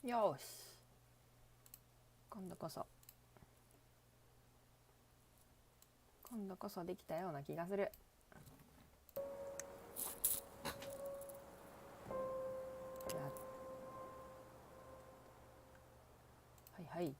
よし、今度こそできたような気がする。はいはい。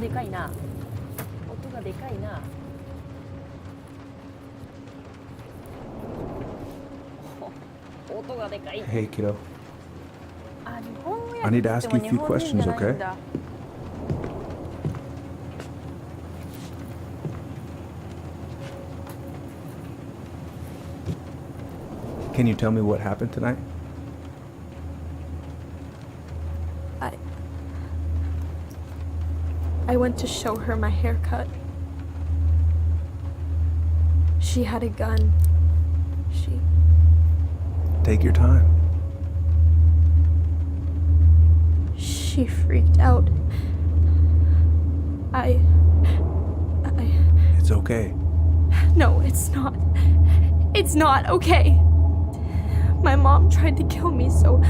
でかいな、音がでかいな。音がでかい。 Hey, kiddo. あ、日本語や I need to ask you a few questions, okay? Can you tell me what happened tonight? I went to show her my haircut. She had a gun. Take your time. She freaked out. It's okay. No, it's not. It's not okay. My mom tried to kill me, so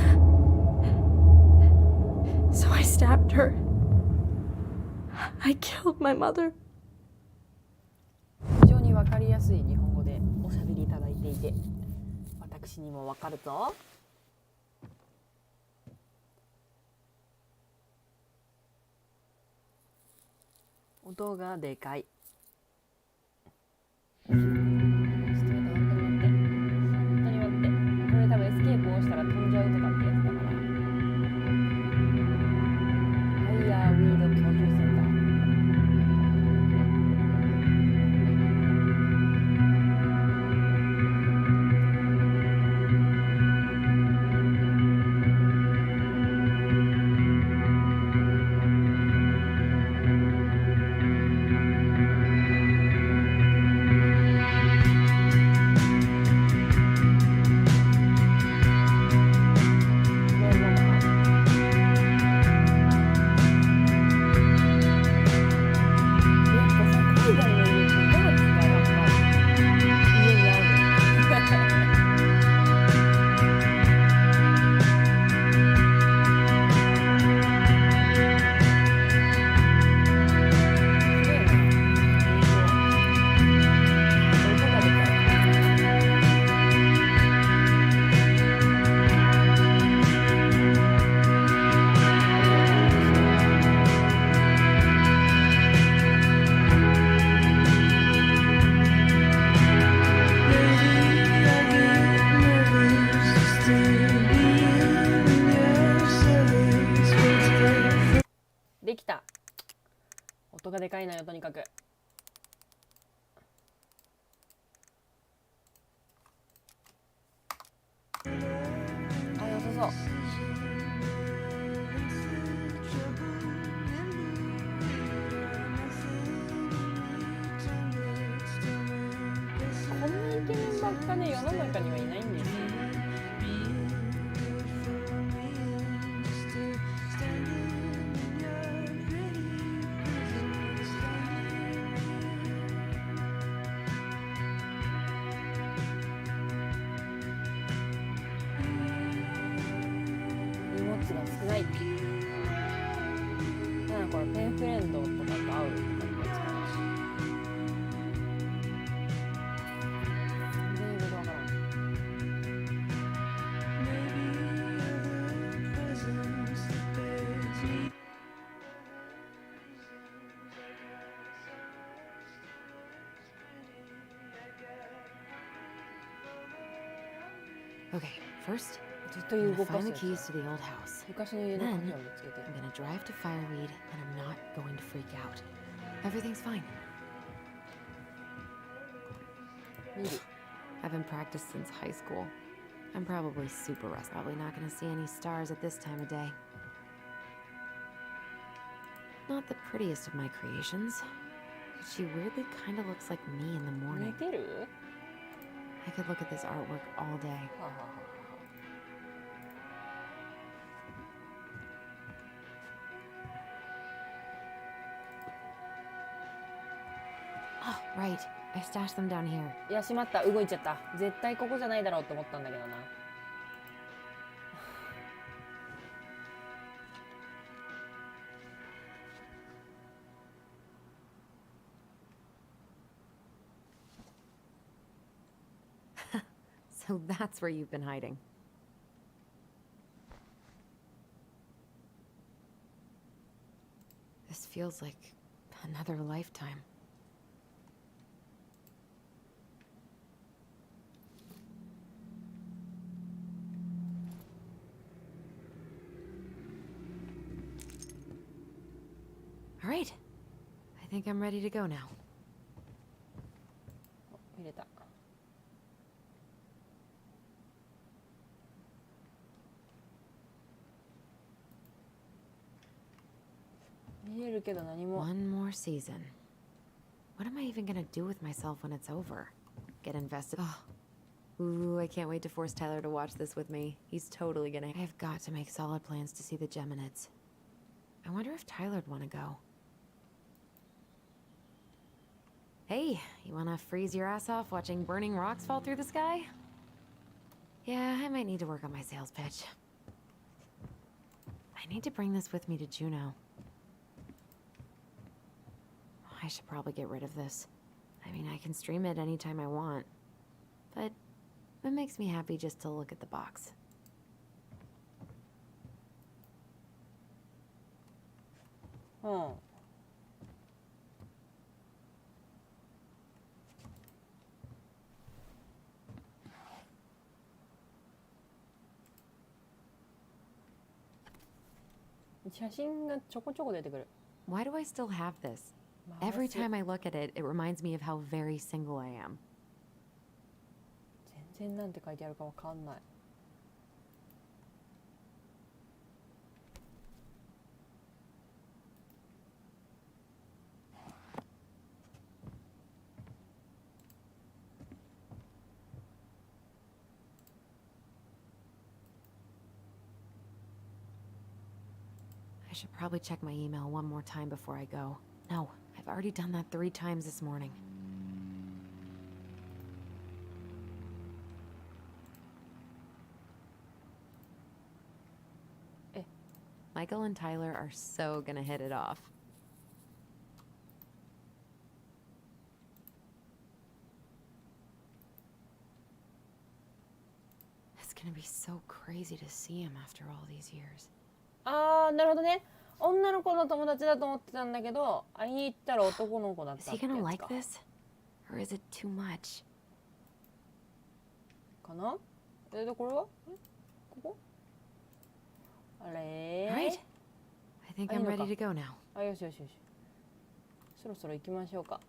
I stabbed her. I killed my mother. 非常にわかりやすい日本語でおしゃべりいただいていて、私にもわかるぞ。音がでかい。ちょっと待って、本当に待って。これ多分エスケープを押したら飛んじゃうとかってやつだから。ファイヤーウィード居住センター。できた。音がでかいのよ、とにかく。あ、良さそう。こんなイケメンばっかね、世の中にはいないんですよ。が少ない。なんかこれペンフレンドとかと合うとかってやつかな。全然言うことわからん。Okay, first, ずっと動 I'm か gonna す find や the つ。 keys to the old house. 昔の家の Then 鍵を見つけて。 I'm gonna drive to Fireweed, and I'm not going to freak out. Everything's fine. 見る。 I've been practiced since high school. I'm probably super rusty. Probably not gonna see any stars at this time of day. Not the prettiest of my creations, but she weirdly kind of looks like me in the 似 morning. てる？ I could look at this artwork all day. ははは Oh, right. I stashed them down here. いや、しまった。動いちゃった。絶対ここじゃないだろうって思ったんだけどな。So that's where you've been hiding. This feels like another lifetime. All right. I think I'm ready to go now. 入れた。見えるけど何も。 One more season. What am I even gonna do with myself when it's over? Get invested? Oh. Ooh, I can't wait to force Tyler to watch this with me. He's totally gonna. I've got to make solid plans to see the Geminids. I wonder if Tyler'd wanna go. Hey, you wanna freeze your ass off watching burning rocks fall through the sky? Yeah, I might need to work on my sales pitch. I need to bring this with me to Juneau. I should probably get rid of this. I mean, I can stream it anytime I want. But it makes me happy just to look at the box. Hmm. 写真がちょこちょこ出てくる。 Why do I still have this? Every time I look at it, it reminds me of how very single I am. 全然なんて書いてあるかわかんない。I should probably check my email one more time before I go. No, I've already done that 3 times this morning. Michael and Tyler are so gonna hit it off. It's gonna be so crazy to see him after all these years. あー、なるほどね。女の子の友達だと思ってたんだけど、会いに行ったら男の子だっ Is た he ってや gonna つ like か。 this? Or is it too much? かな？で、これは？ここ？あれ Alright. I think I'm ready to go now. あ、よしよしよし。そろそろ行きましょうか。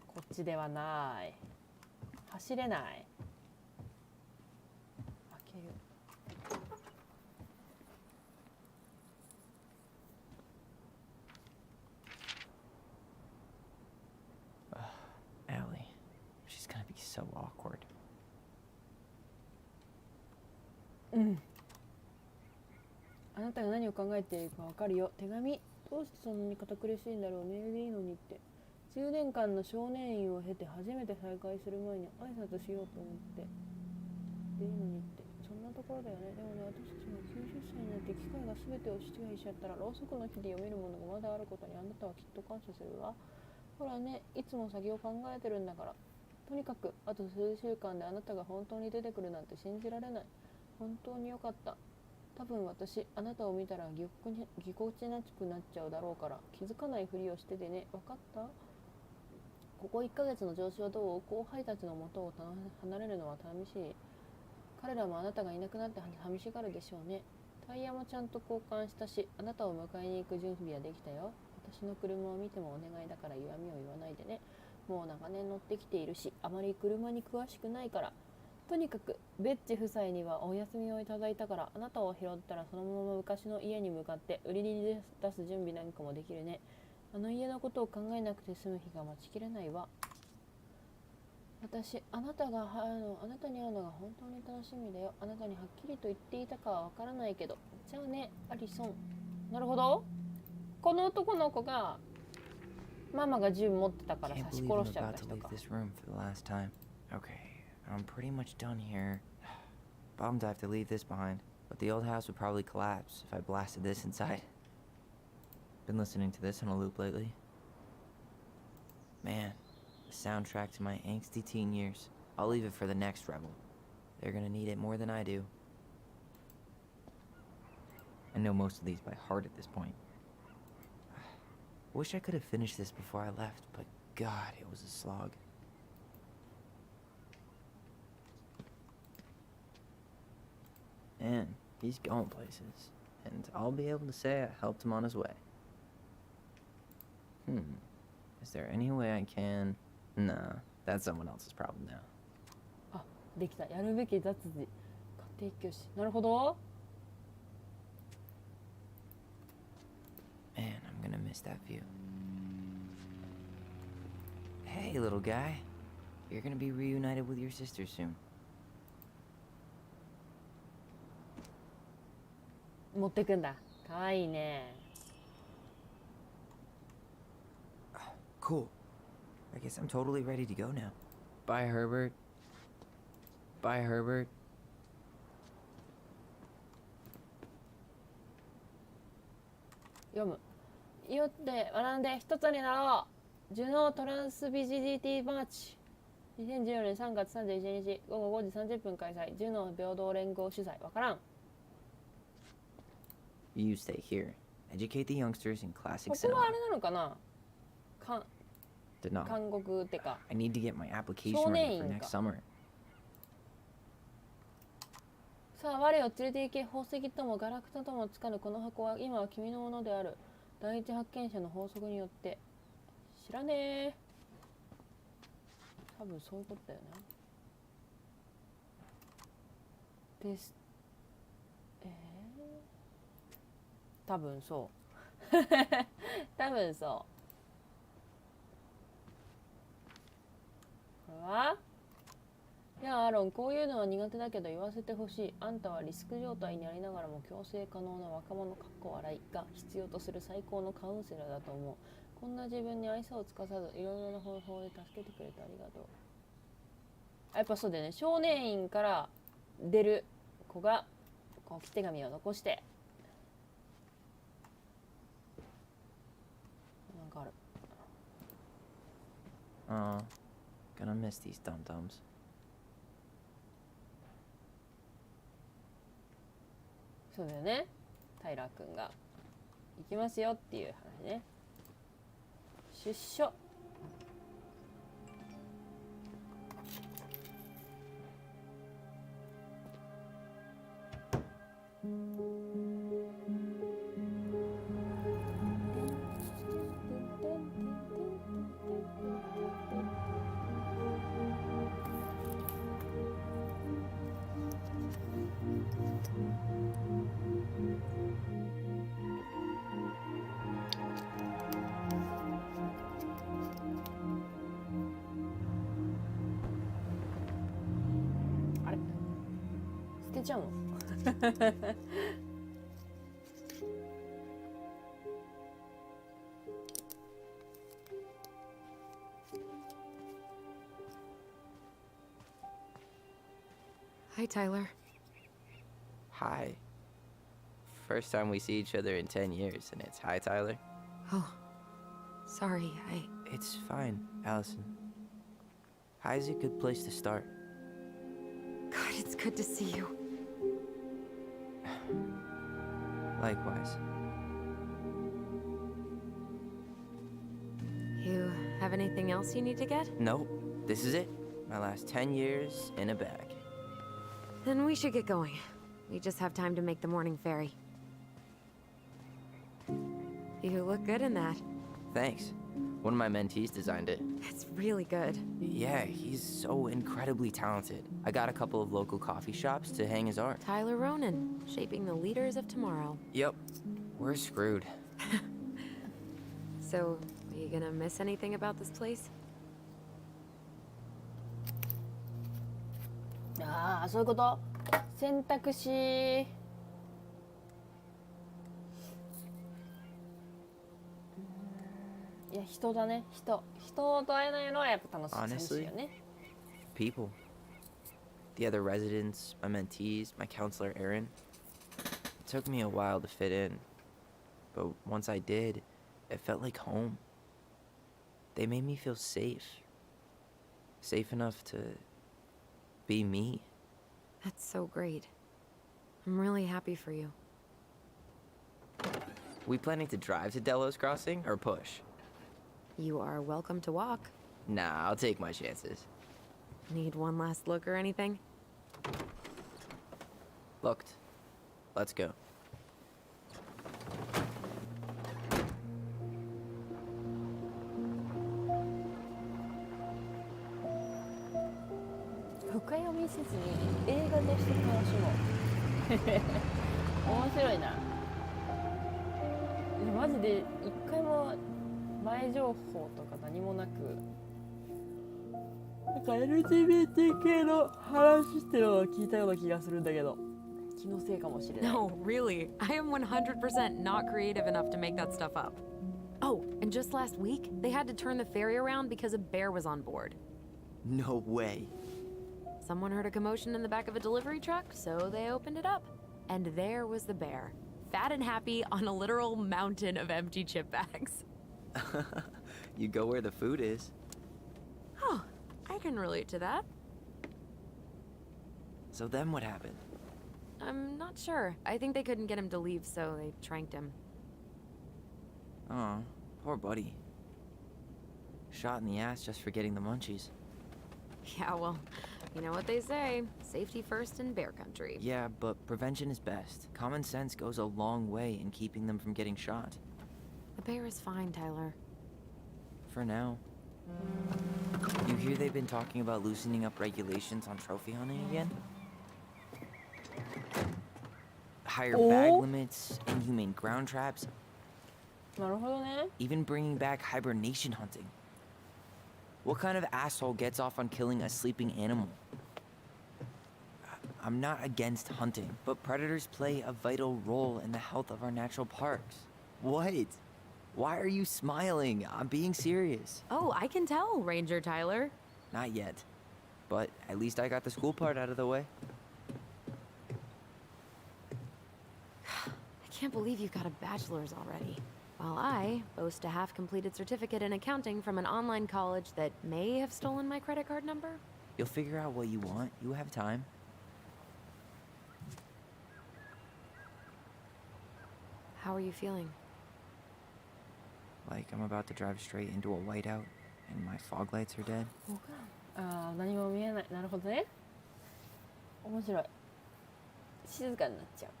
こっちではない。走れない。開ける。Allie, she's gonna be so awkward. うん。あなたが何を考えているかわかるよ。手紙。どうしてそんなに堅苦しいんだろう。メールでいいのにって。10年間の少年院を経て初めて再会する前に挨拶しようと思って。でいいのにって。そんなところだよね。でもね、私たちが90歳になって機械が全てを支配しちゃったら、ろうそくの火で読めるものがまだあることにあなたはきっと感謝するわ。ほらね、いつも先を考えてるんだから。とにかく、あと数週間であなたが本当に出てくるなんて信じられない。本当によかった。多分私、あなたを見たらぎこちなくなっちゃうだろうから、気づかないふりをしててね。わかった？ここ1ヶ月の調子はどう？後輩たちの元を離れるのは寂しい。彼らもあなたがいなくなって寂しがるでしょうね。タイヤもちゃんと交換したし、あなたを迎えに行く準備はできたよ。私の車を見てもお願いだから弱みを言わないでね。もう長年乗ってきているし、あまり車に詳しくないから。とにかくベッチ夫妻にはお休みをいただいたから、あなたを拾ったらそのまま昔の家に向かって売りに出す準備なんかもできるね。あの家のことを考えなくて済む日が待ちきれないわ。私、あなたに会うのが本当に楽しみだよ。あなたにはっきりと言っていたかはわからないけど。じゃあね、アリソン。なるほど。この男の子がママが銃持ってたから刺し殺しちゃった人か。 Okay, I'm pretty much done here. Bummed I have to leave this behind, but the old house would probably collapse if I blasted this inside. Been listening to this on a loop lately. Man, the soundtrack to my angsty teen years. I'll leave it for the next rebel. They're gonna need it more than I do. I know most of these by heart at this point. Wish I could have finished this before I left, but God, it was a slog. And he's going places, and I'll be able to say I helped him on his way. Is there any way I can... Nah, that's someone else's problem now. あ、できた。やるべき雑事。家庭教師。なるほど。Man, I'm gonna miss that view. Hey, little guy. You're gonna be reunited with your sister soon. 持ってくんだ。かわいいね。Cool. I guess I'm totally ready to go now. Bye, Herbert. Bye, Herbert. 読む。よって学んで一つになろう。ジュノートランスビジディティマーチ。2014年3月31日午後5時30分開催。ジュノー平等連合主催。わからん。You stay here. Educate the youngsters in classic ここ cinema. はあれなのかな。Did not. 韓国ってか。 I need to get my application 少 ready 年 for 院 next か。 summer. さあ我を連れて行け。宝石ともガラクタともつかぬこの箱は今は君のものである。第一発見者の法則によって。知らねえ。多分そういうことだよね。です。多分そう。多分そう。これはいやアーロン、こういうのは苦手だけど言わせてほしい。あんたはリスク状態にありながらも強制可能な若者笑いが必要とする最高のカウンセラーだと思う。こんな自分に愛想をつかさずいろいろな方法で助けてくれてありがとう。やっぱそうだよね。少年院から出る子がこう置き手紙を残してなんかある。Gonna miss these dum-dums. そうだよね。タイラーくんが行きますよっていう話ね。出所。あれ捨てちゃうのHi, Tyler. Hi. First time we see each other in 10 years, and it's hi, Tyler. Oh, sorry, It's fine, Allison. Hi's a good place to start. God, it's good to see you. Likewise. You have anything else you need to get? Nope, this is it. My last 10 years in a bag. Then we should get going. We just have time to make the morning ferry. You look good in that. Thanks. One of my mentees designed it. It's really good. Yeah, he's so incredibly talented. I got a couple of local coffee shops to hang his art. Tyler Ronan, shaping the leaders of tomorrow. Yep, we're screwed. So, are you gonna miss anything about this place? ああ、そういうこと。選択肢。いや、人だね。人と会えないのはやっぱ楽しい。寂しいよね。People. The other residents, my mentees, my counselor Aaron. It took me a while to fit in, but once I did, it felt like home. They made me feel safe. Safe enough to be me. That's so great. I'm really happy for you. We planning to drive to Delos Crossing or push? You are welcome to walk. Nah, I'll take my chances. Need one last look or anything? Looked. Let's go.深読みせずに映画として楽しもう。面白いな。マジで一回も前情報とか何もなく、なんか LGBT 系の話してるのを聞いたような気がするんだけど、気のせいかもしれない。 No, really. I am 100% not creative enough to make that stuff up. Oh, and just last week, they had to turn the ferry around because a bear was on board. No way. Someone heard a commotion in the back of a delivery truck, so they opened it up. And there was the bear, fat and happy on a literal mountain of empty chip bags. You go where the food is. Oh, I can relate to that. So then what happened? I'm not sure. I think they couldn't get him to leave, so they tranked him. Oh, poor buddy. Shot in the ass just for getting the munchies. Yeah, well, you know what they say. Safety first in bear country. Yeah, but prevention is best. Common sense goes a long way in keeping them from getting shot. The bear is fine, Tyler. For now. You hear they've been talking about loosening up regulations on trophy hunting again? Higher bag limits, inhumane ground traps, なるほどね。 even bringing back hibernation hunting. What kind of asshole gets off on killing a sleeping animal? I'm not against hunting, but predators play a vital role in the health of our natural parks. What? Why are you smiling? I'm being serious. Oh, I can tell, Ranger Tyler. Not yet. But at least I got the school part out of the way. I can't believe you got a bachelor's already. While I boast a half-completed certificate in accounting from an online college that may have stolen my credit card number. You'll figure out what you want. You have time. How are you feeling? Like I'm about to drive straight into a whiteout and my fog lights are dead. ああ、何も見えない。なるほどね。面白い。静かになっちゃう。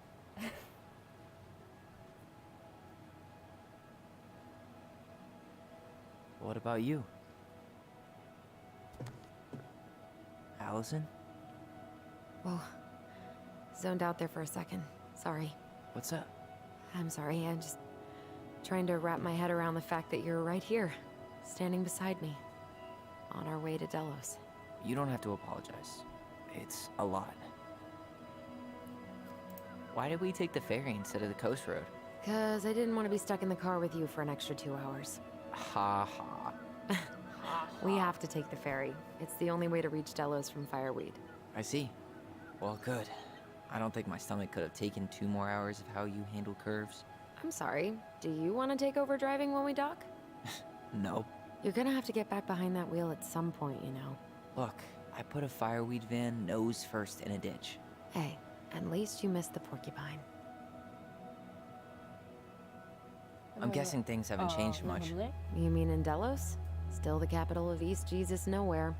What about you? Allison? Whoa. Zoned out there for a second. Sorry. What's up? I'm sorry, I'm just trying to wrap my head around the fact that you're right here, standing beside me, on our way to Delos. You don't have to apologize. It's a lot. Why did we take the ferry instead of the coast road? 'Cause I didn't want to be stuck in the car with you for an extra 2 hours. Ha ha. We have to take the ferry. It's the only way to reach Delos from Fireweed. I see. Well, good. I don't think my stomach could have taken 2 more hours of how you handle curves. I'm sorry, do you want to take over driving when we dock? No. You're gonna have to get back behind that wheel at some point, you know. Look, I put a fireweed van nose first in a ditch. Hey, at least you missed the porcupine. I'm guessing things haven't changed なる much. ほどね。 You mean in Delos? Still the capital of East Jesus Nowhere.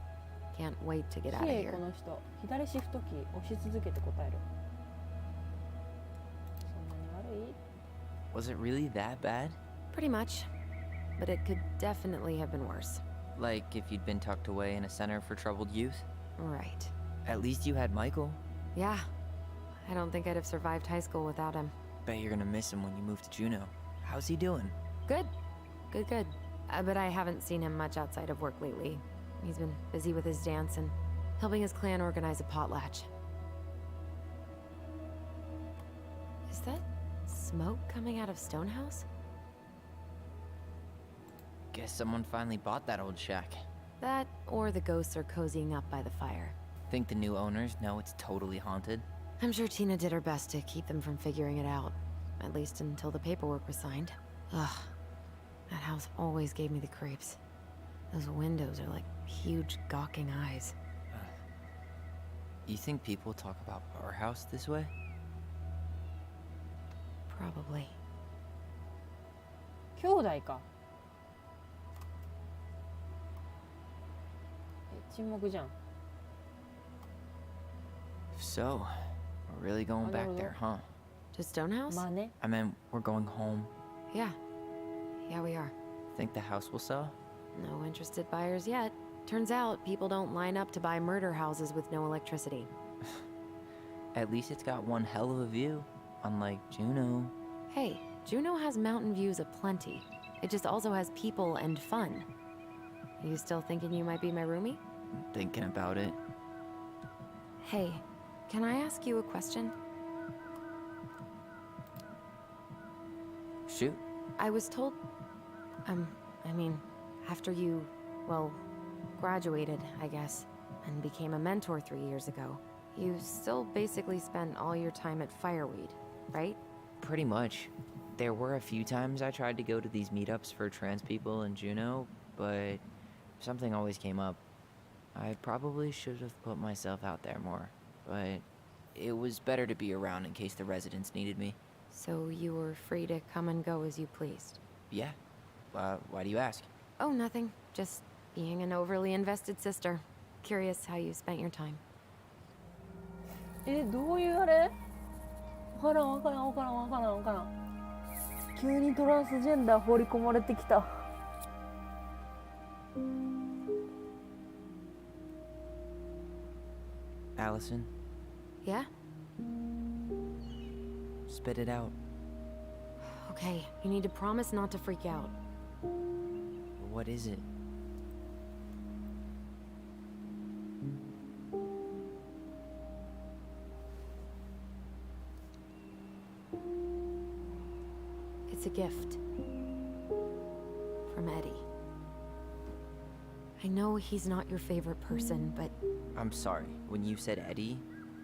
Can't wait to get out of 綺麗 here. この人。左シフトキー押し続けて答える。そんなに悪い？ Was it really that bad? Pretty much. but it could definitely have been worse. Like if you'd been tucked away in a center for troubled youth? Right. At least you had Michael. Yeah. I don't think I'd have survived high school without him. Bet you're gonna miss him when you move to Juneau. How's he doing? Good. Good. But I haven't seen him much outside of work lately. He's been busy with his dance and helping his clan organize a potlatch. Is that smoke coming out of Stonehouse? Guess someone finally bought that old shack. That, or the ghosts are cozying up by the fire. Think the new owners know it's totally haunted? I'm sure Tina did her best to keep them from figuring it out. At least until the paperwork was signed. Ugh. That house always gave me the creeps. Those windows are like huge gawking eyes. You think people talk about our house this way? Probably. 兄弟か。沈黙じゃん。 So, we're really going I back don't know. there, huh? To Stonehouse? まあね。 I mean, we're going home. Yeah. Yeah, we are. Think the house will sell? No interested buyers yet. Turns out people don't line up to buy murder houses with no electricity. At least it's got one hell of a view, unlike Juneau. Hey, Juneau has mountain views aplenty. It just also has people and fun. You still thinking you might be my roomie? Thinking about it. Hey, can I ask you a question? Shoot. I was told... I mean, after you, well, graduated, I guess, and became a mentor 3 years ago, you still basically spent all your time at Fireweed, right? Pretty much. There were a few times I tried to go to these meetups for trans people in Juneau, but something always came up. I probably should have put myself out there more, but it was better to be around in case the residents needed me. So you were free to come and go as you pleased? Yeah. Why do you ask? Oh, nothing. Just being an overly invested sister. Curious how you spent your time. どういうあれ？わからん。急にトランスジェンダー放り込まれてきた。Allison, Yeah? spit it out. Okay, you need to promise not to freak out. What is it? It's a gift. From Eddie. I know he's not your favorite person, but I'm sorry. When you said Eddie,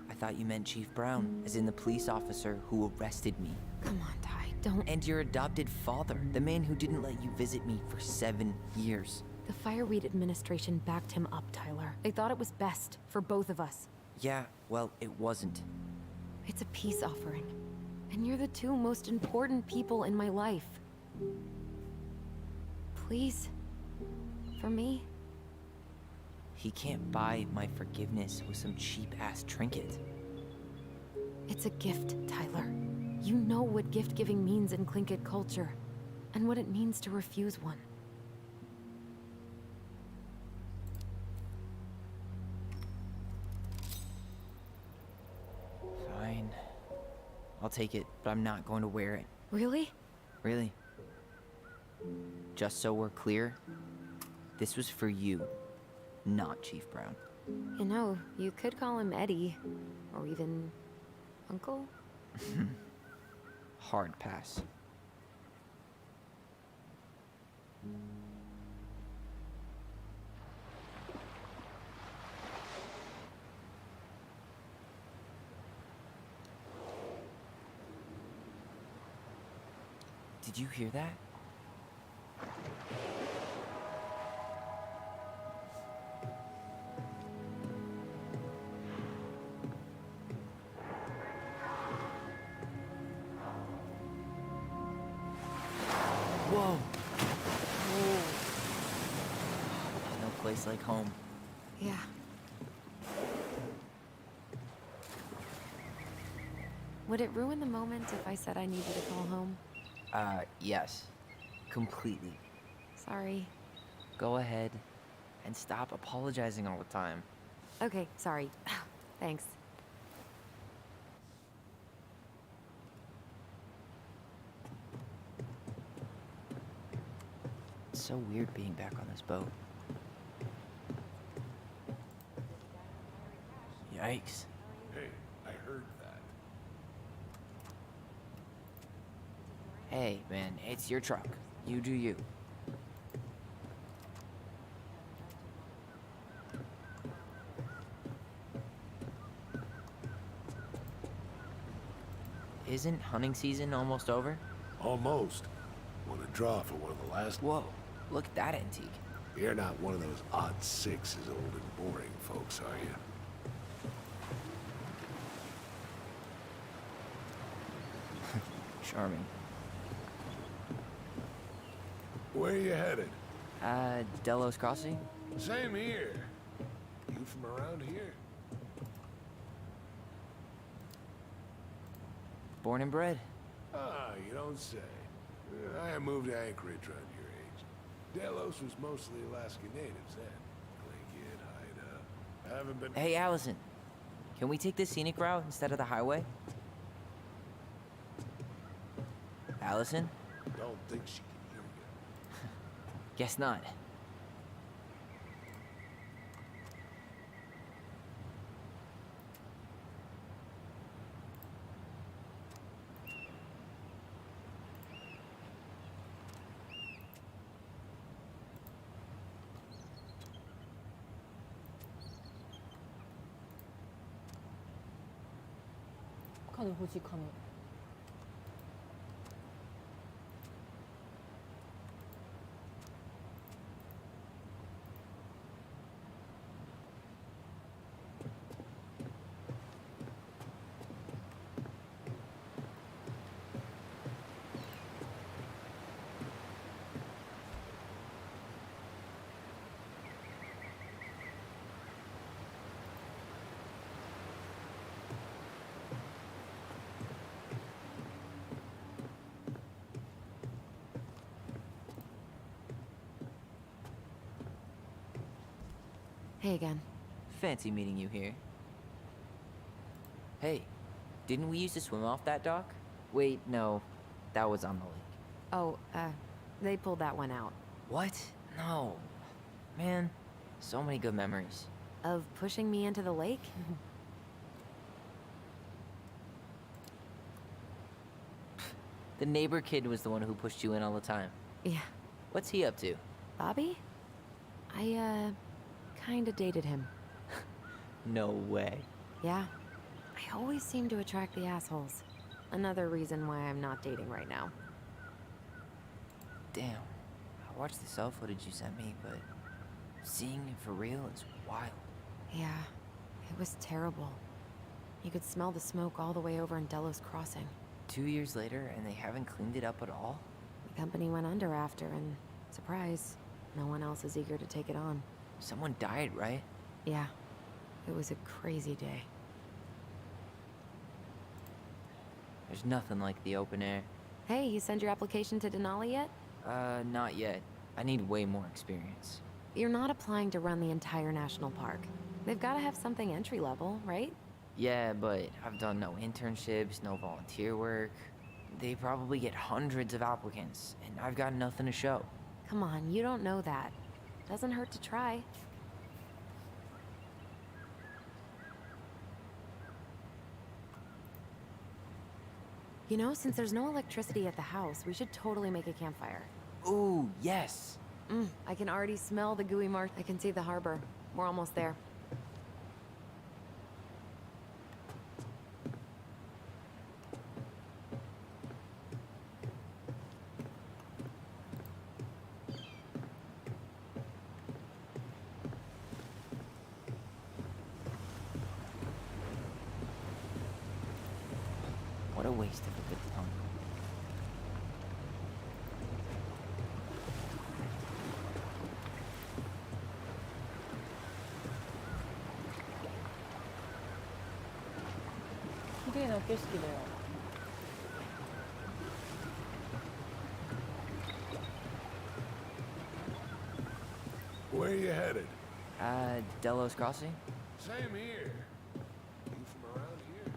I thought you meant Chief Brown, as in the police officer who arrested me. come on, Ty, don't... And your adopted father, the man who didn't let you visit me for 7 years. The Fireweed administration backed him up, Tyler. They thought it was best for both of us. Yeah, well, it wasn't. It's a peace offering. And you're the two most important people in my life. Please. For me. He can't buy my forgiveness with some cheap-ass trinket. It's a gift, Tyler. You know what gift-giving means in Tlingit culture. And what it means to refuse one. Fine. I'll take it, but I'm not going to wear it. Really? Really. Just so we're clear, this was for you, not Chief Brown. You know, you could call him Eddie. Or even... Uncle? Hard pass. Did you hear that? Whoa! No place like home. Yeah. Would it ruin the moment if I said I needed to call home? Yes. Completely. Sorry. Go ahead and stop apologizing all the time. Okay, sorry. Thanks. It's so weird being back on this boat. Yikes. Hey, I heard that. Hey, man, it's your truck. You do you. Isn't hunting season almost over? Almost. Want to draw for one of the last... Whoa, look at that antique. You're not one of those odd sixes, old and boring folks, are you? Charming. Where you headed? Delos Crossing? Same here. You from around here? Born and bred. Ah, you don't say. I moved to Anchorage around your age. Delos was mostly Alaska natives then. Blanket, Haida. Haven't been... Hey, Allison. Can we take the scenic route instead of the highway? Allison? Don't think she can hear you. Guess not. 카누 호시 카누. Hey again. Fancy meeting you here. Hey, didn't we used to swim off that dock? Wait, no. That was on the lake. Oh, they pulled that one out. What? No. Man, so many good memories. Of pushing me into the lake? The neighbor kid was the one who pushed you in all the time. Yeah. What's he up to? Bobby? I, kinda dated him. No way. Yeah. I always seem to attract the assholes. Another reason why I'm not dating right now. Damn. I watched the cell footage you sent me, but seeing it for real is wild. Yeah. It was terrible. You could smell the smoke all the way over in Delos Crossing. 2 years later, and they haven't cleaned it up at all? The company went under after, and surprise, no one else is eager to take it on. Someone died, right? Yeah. It was a crazy day. There's nothing like the open air. Hey, you sent your application to Denali yet? Not yet. I need way more experience. You're not applying to run the entire national park. They've got to have something entry level, right? Yeah, but I've done no internships, no volunteer work. They probably get hundreds of applicants, and I've got nothing to show. Come on, you don't know that. Doesn't hurt to try. You know, since there's no electricity at the house, we should totally make a campfire. Ooh, yes! I can already smell the gooey marsh. I can see the harbor. We're almost there. What a waste of a good time.綺麗な景色だよ。Where are you headed? Delos Crossing? Same here. You from around here?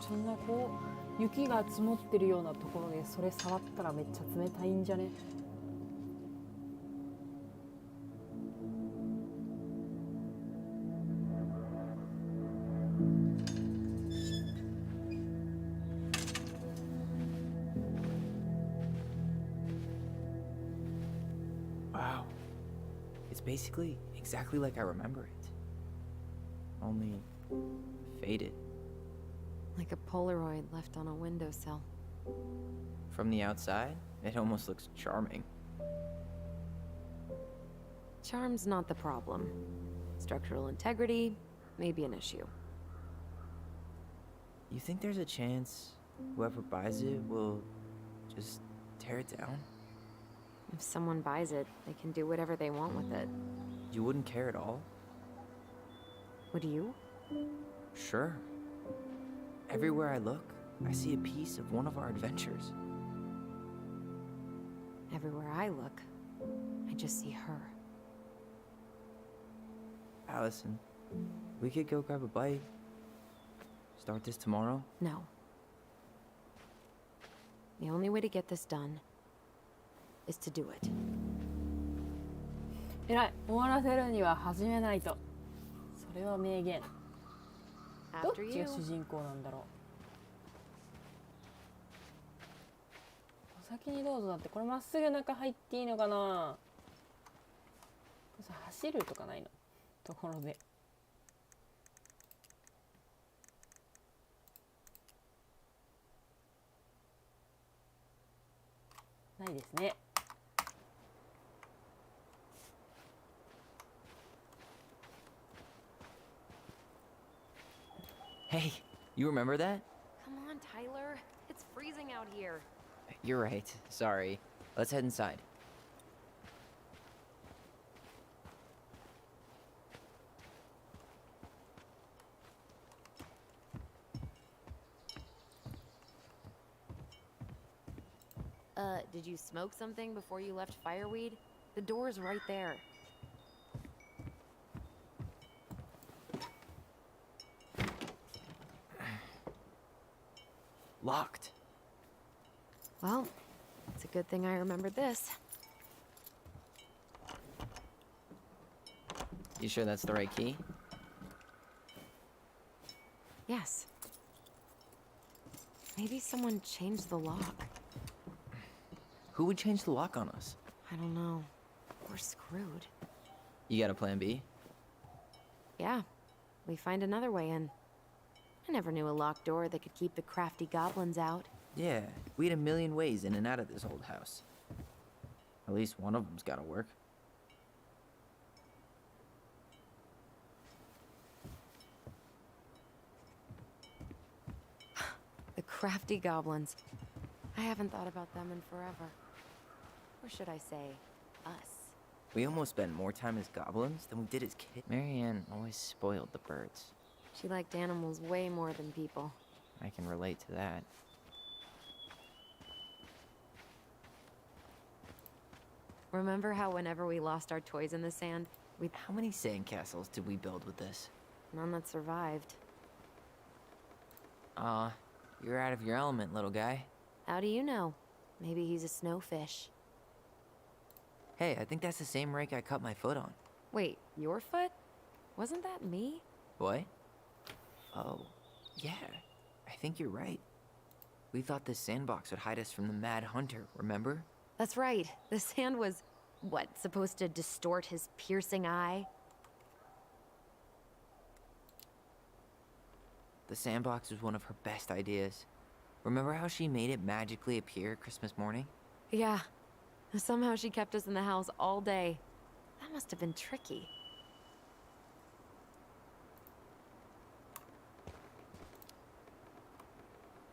そんなこう雪が積もってるようなところでそれ触ったらめっちゃ冷たいんじゃね。Wow. It's basically exactly like I remember it. Only faded. Like a Polaroid left on a windowsill. From the outside, it almost looks charming. Charm's not the problem. Structural integrity may be an issue. You think there's a chance whoever buys it will just tear it down? If someone buys it, they can do whatever they want with it. You wouldn't care at all? Would you? Sure. Everywhere I look, I see a piece of one of our adventures. Everywhere I look, I just see her. Allison, we could go grab a bite. Start this tomorrow? No. The only way to get this done is to do it. えらい、終わらせるには始めないと。それは名言。どっ After ち you. が主人公なんだろう。お先にどうぞだって、これまっすぐ中入っていいのかな。走るとかないのところで。ないですね。Hey, you remember that? Come on, Tyler. It's freezing out here. You're right. Sorry. Let's head inside. Did you smoke something before you left Fireweed? The door's right there. Locked. Well, it's a good thing I remembered this. You sure that's the right key? Yes. Maybe someone changed the lock. Who would change the lock on us? I don't know. We're screwed. You got a plan B? Yeah, we find another way in. I never knew a locked door that could keep the crafty goblins out. Yeah, we had a million ways in and out of this old house. At least one of them's gotta work. The crafty goblins. I haven't thought about them in forever. Or should I say, us? We almost spent more time as goblins than we did as kids. Marianne always spoiled the birds. She liked animals way more than people. I can relate to that. Remember how whenever we lost our toys in the sand, How many sandcastles did we build with this? none that survived? Aw, you're out of your element, little guy. How do you know? Maybe he's a snowfish. Hey, I think that's the same rake I cut my foot on. Wait, your foot? Wasn't that me? What? Oh, yeah. I think you're right. We thought this sandbox would hide us from the Mad Hunter, remember? That's right. The sand was, what, supposed to distort his piercing eye? The sandbox was one of her best ideas. Remember how she made it magically appear Christmas morning? Yeah. Somehow she kept us in the house all day. That must have been tricky.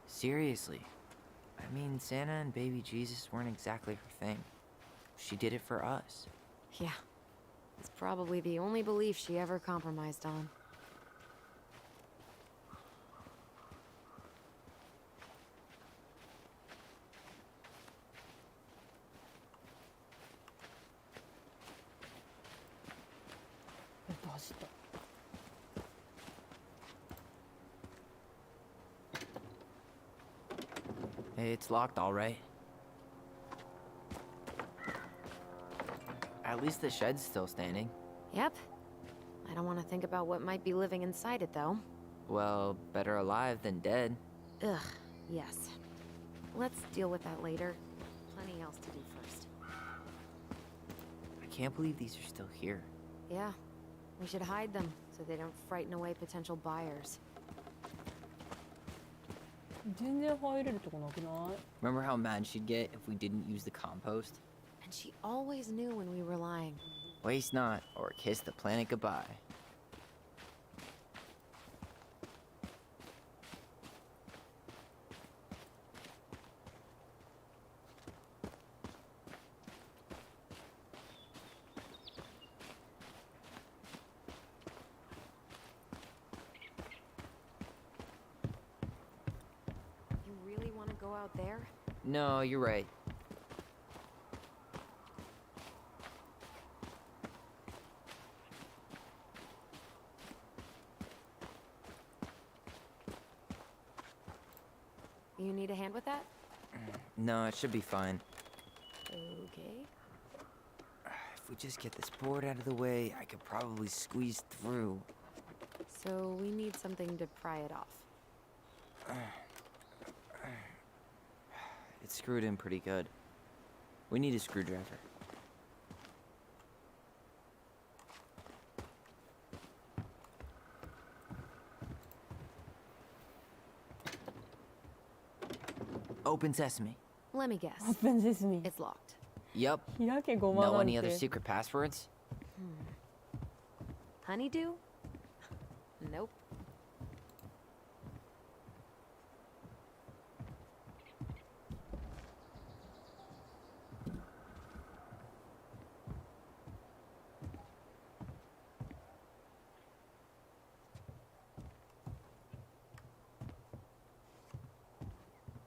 Seriously. I mean, Santa and baby Jesus weren't exactly her thing. She did it for us. Yeah. It's probably the only belief she ever compromised on. Hey, it's locked, all right. At least the shed's still standing. Yep. I don't want to think about what might be living inside it, though. Well, better alive than dead. Ugh, yes. Let's deal with that later. Plenty else to do first. I can't believe these are still here. Yeah. We should hide them, so they don't frighten away potential buyers. 全然入れるとこなくない？ Remember how mad she'd get if we didn't use the compost? And she always knew when we were lying. Waste not, or kiss the planet goodbye. You really want to go out there? No, you're right. You need a hand with that? No, it should be fine. Okay. If we just get this board out of the way, I could probably squeeze through. So we need something to pry it off. It's screwed in pretty good. We need a screwdriver. Open sesame. Let me guess. Open sesame. It's locked. Yup. 開けごま Know なん any other て。 secret passwords? Honeydew? Nope.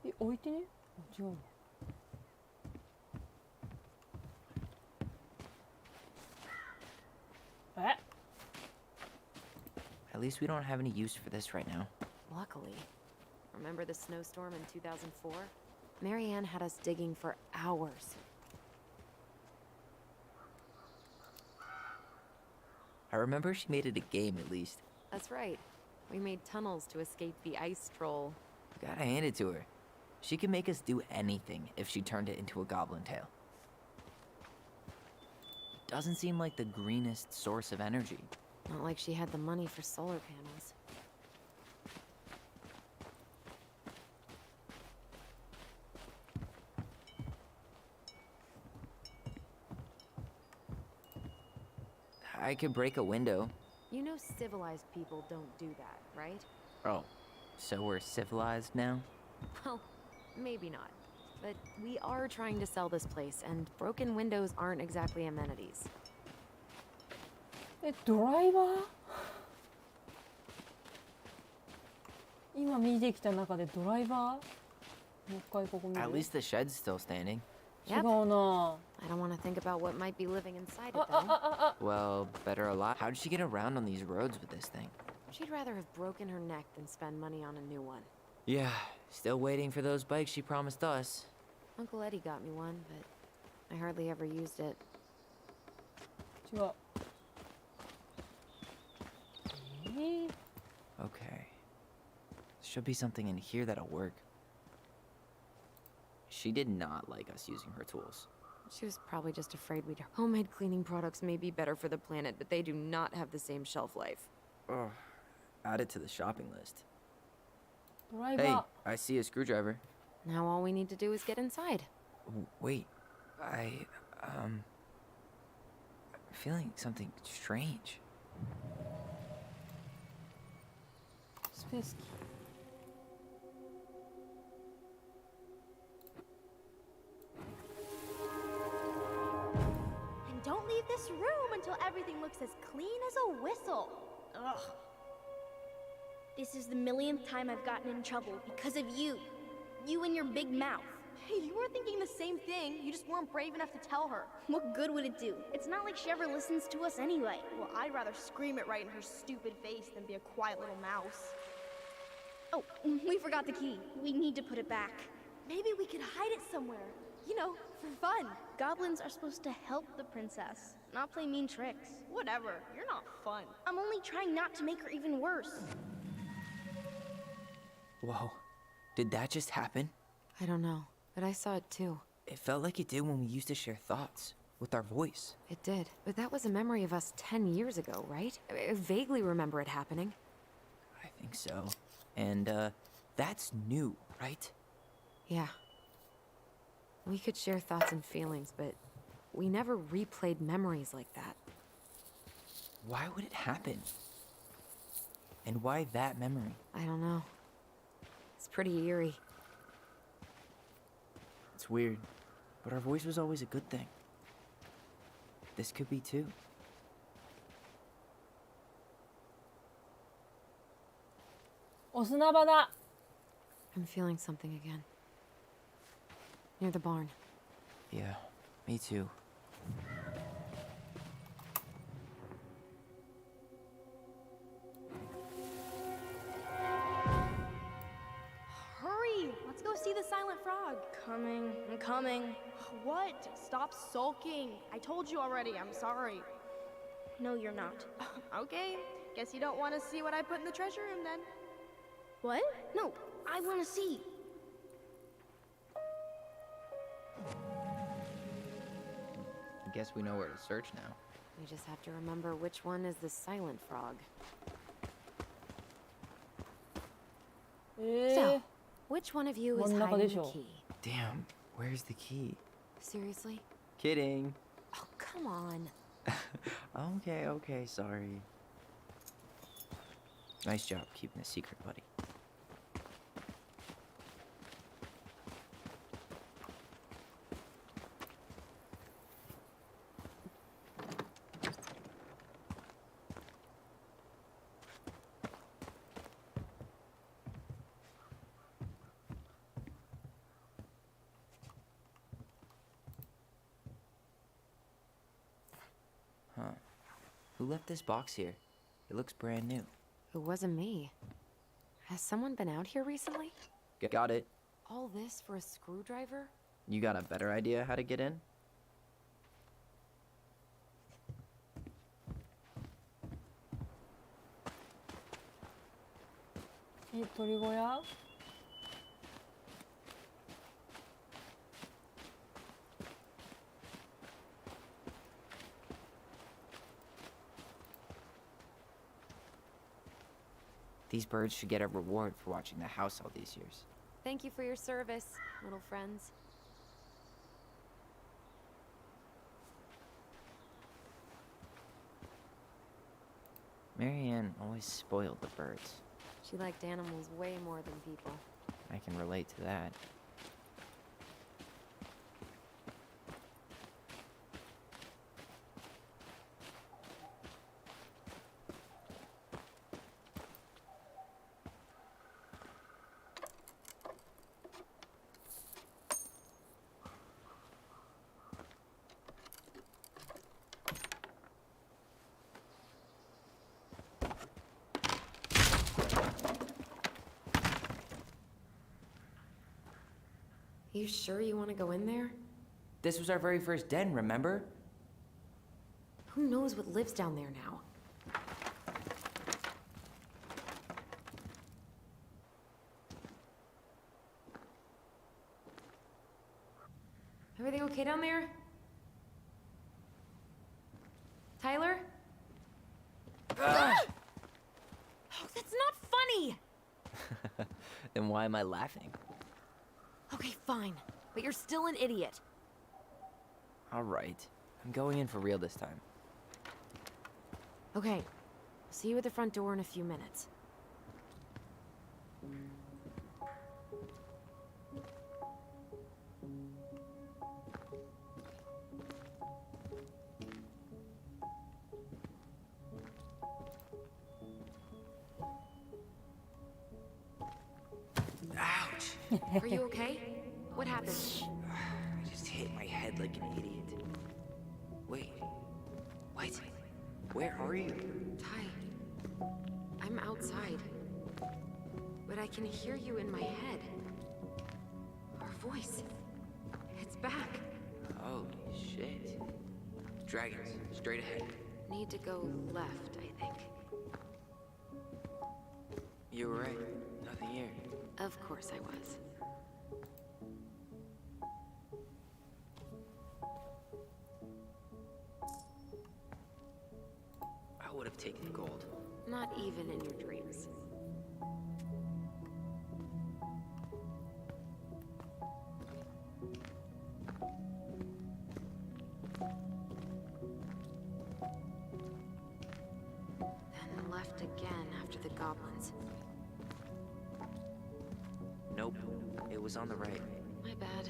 え、置いてね？あ、違うの。え？ At least we don't have any use for this right now. Luckily. Remember the snowstorm in 2004? Marianne had us digging for hours. I remember she made it a game at least. That's right. We made tunnels to escape the ice troll. Gotta hand it to her. She can make us do anything if she turned it into a goblin tail. Doesn't seem like the greenest source of energy. Not like she had the money for solar panels. I could break a window. You know civilized people don't do that, right? Oh, so we're civilized now? Well, maybe not. But we are trying to sell this place, and broken windows aren't exactly amenities. ドライバー？今見てきた中でドライバー？もう一回ここ見る。 At least the shed's still standing. 違うな。 I don't want to think about what might be living inside it, though. Well, better alive. How did she get around on these roads with this thing? She'd rather have broken her neck than spend money on a new one. Yeah, still waiting for those bikes she promised us. Uncle Eddie got me one, but I hardly ever used it. 違う。Okay. Should be something in here that'll work. She did not like us using her tools. She was probably just afraid we'd... Homemade cleaning products may be better for the planet, but they do not have the same shelf life. Ugh. Add it to the shopping list. ドライバ Hey, ー。 I see a screwdriver. Now all we need to do is get inside. Wait, I'm feeling something strange. スペースキー。 And don't leave this room until everything looks as clean as a whistle. Ugh. This is the millionth time I've gotten in trouble because of you. You and your big mouth. Hey, you were thinking the same thing. You just weren't brave enough to tell her. What good would it do? It's not like she ever listens to us anyway. Well, I'd rather scream it right in her stupid face than be a quiet little mouse. Oh, we forgot the key. We need to put it back. Maybe we could hide it somewhere. You know, for fun. Goblins are supposed to help the princess, not play mean tricks. Whatever. You're not fun. I'm only trying not to make her even worse. Whoa. Did that just happen? I don't know, but I saw it too. It felt like it did when we used to share thoughts with our voice. It did, but that was a memory of us 10 years ago, right? I vaguely remember it happening. I think so. And, that's new, right? Yeah. We could share thoughts and feelings, but we never replayed memories like that. Why would it happen? And why that memory? I don't know. It's pretty eerie. It's weird, but our voice was always a good thing. This could be too. お砂場だ。 I'm feeling something again. Near the barn. Yeah, me too. Hurry! Let's go see the silent frog. Coming, I'm coming. What? Stop sulking. I told you already. I'm sorry. No, you're not. Okay. Guess you don't want to see what I put in the treasure room then. What? No, I want to see. I guess we know where to search now. We just have to remember which one is the silent frog. So, which one of you is 真ん中 hiding で the しょ。 key? Damn, where's the key? Seriously? Kidding. Oh, come on. Okay, sorry. Nice job keeping a secret, buddy. Huh. Who left this box here? It looks brand new. It wasn't me. Has someone been out here recently? Got it. All this for a screwdriver? You got a better idea how to get in?え、鳥小屋？ These birds should get a reward for watching the house all these years. Thank you for your service, little friends. Marianne always spoiled the birds. She liked animals way more than people. I can relate to that. You sure you want to go in there? This was our very first den, remember? Who knows what lives down there now? Everything okay down there? Tyler? Oh, that's not funny! Then why am I laughing? Okay, fine. But you're still an idiot. Alright. I'm going in for real this time. Okay. See you at the front door in a few minutes. Ouch! Are you okay? What happened? I just hit my head like an idiot. Wait. What? Where are you? Ty, I'm outside. But I can hear you in my head. Our voice. It's back. Holy shit. Dragons, straight ahead. Need to go left, I think. You were right. Nothing here. Of course I was. I would have taken gold. Not even in your dreams. Then left again after the goblins. Nope. It was on the right. My bad.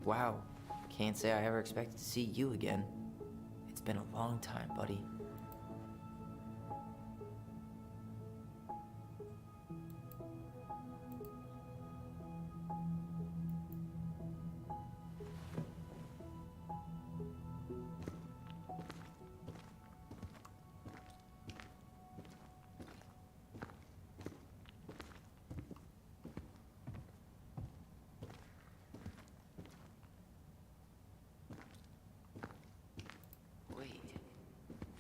Wow. Can't say I ever expected to see you again. It's been a long time, buddy.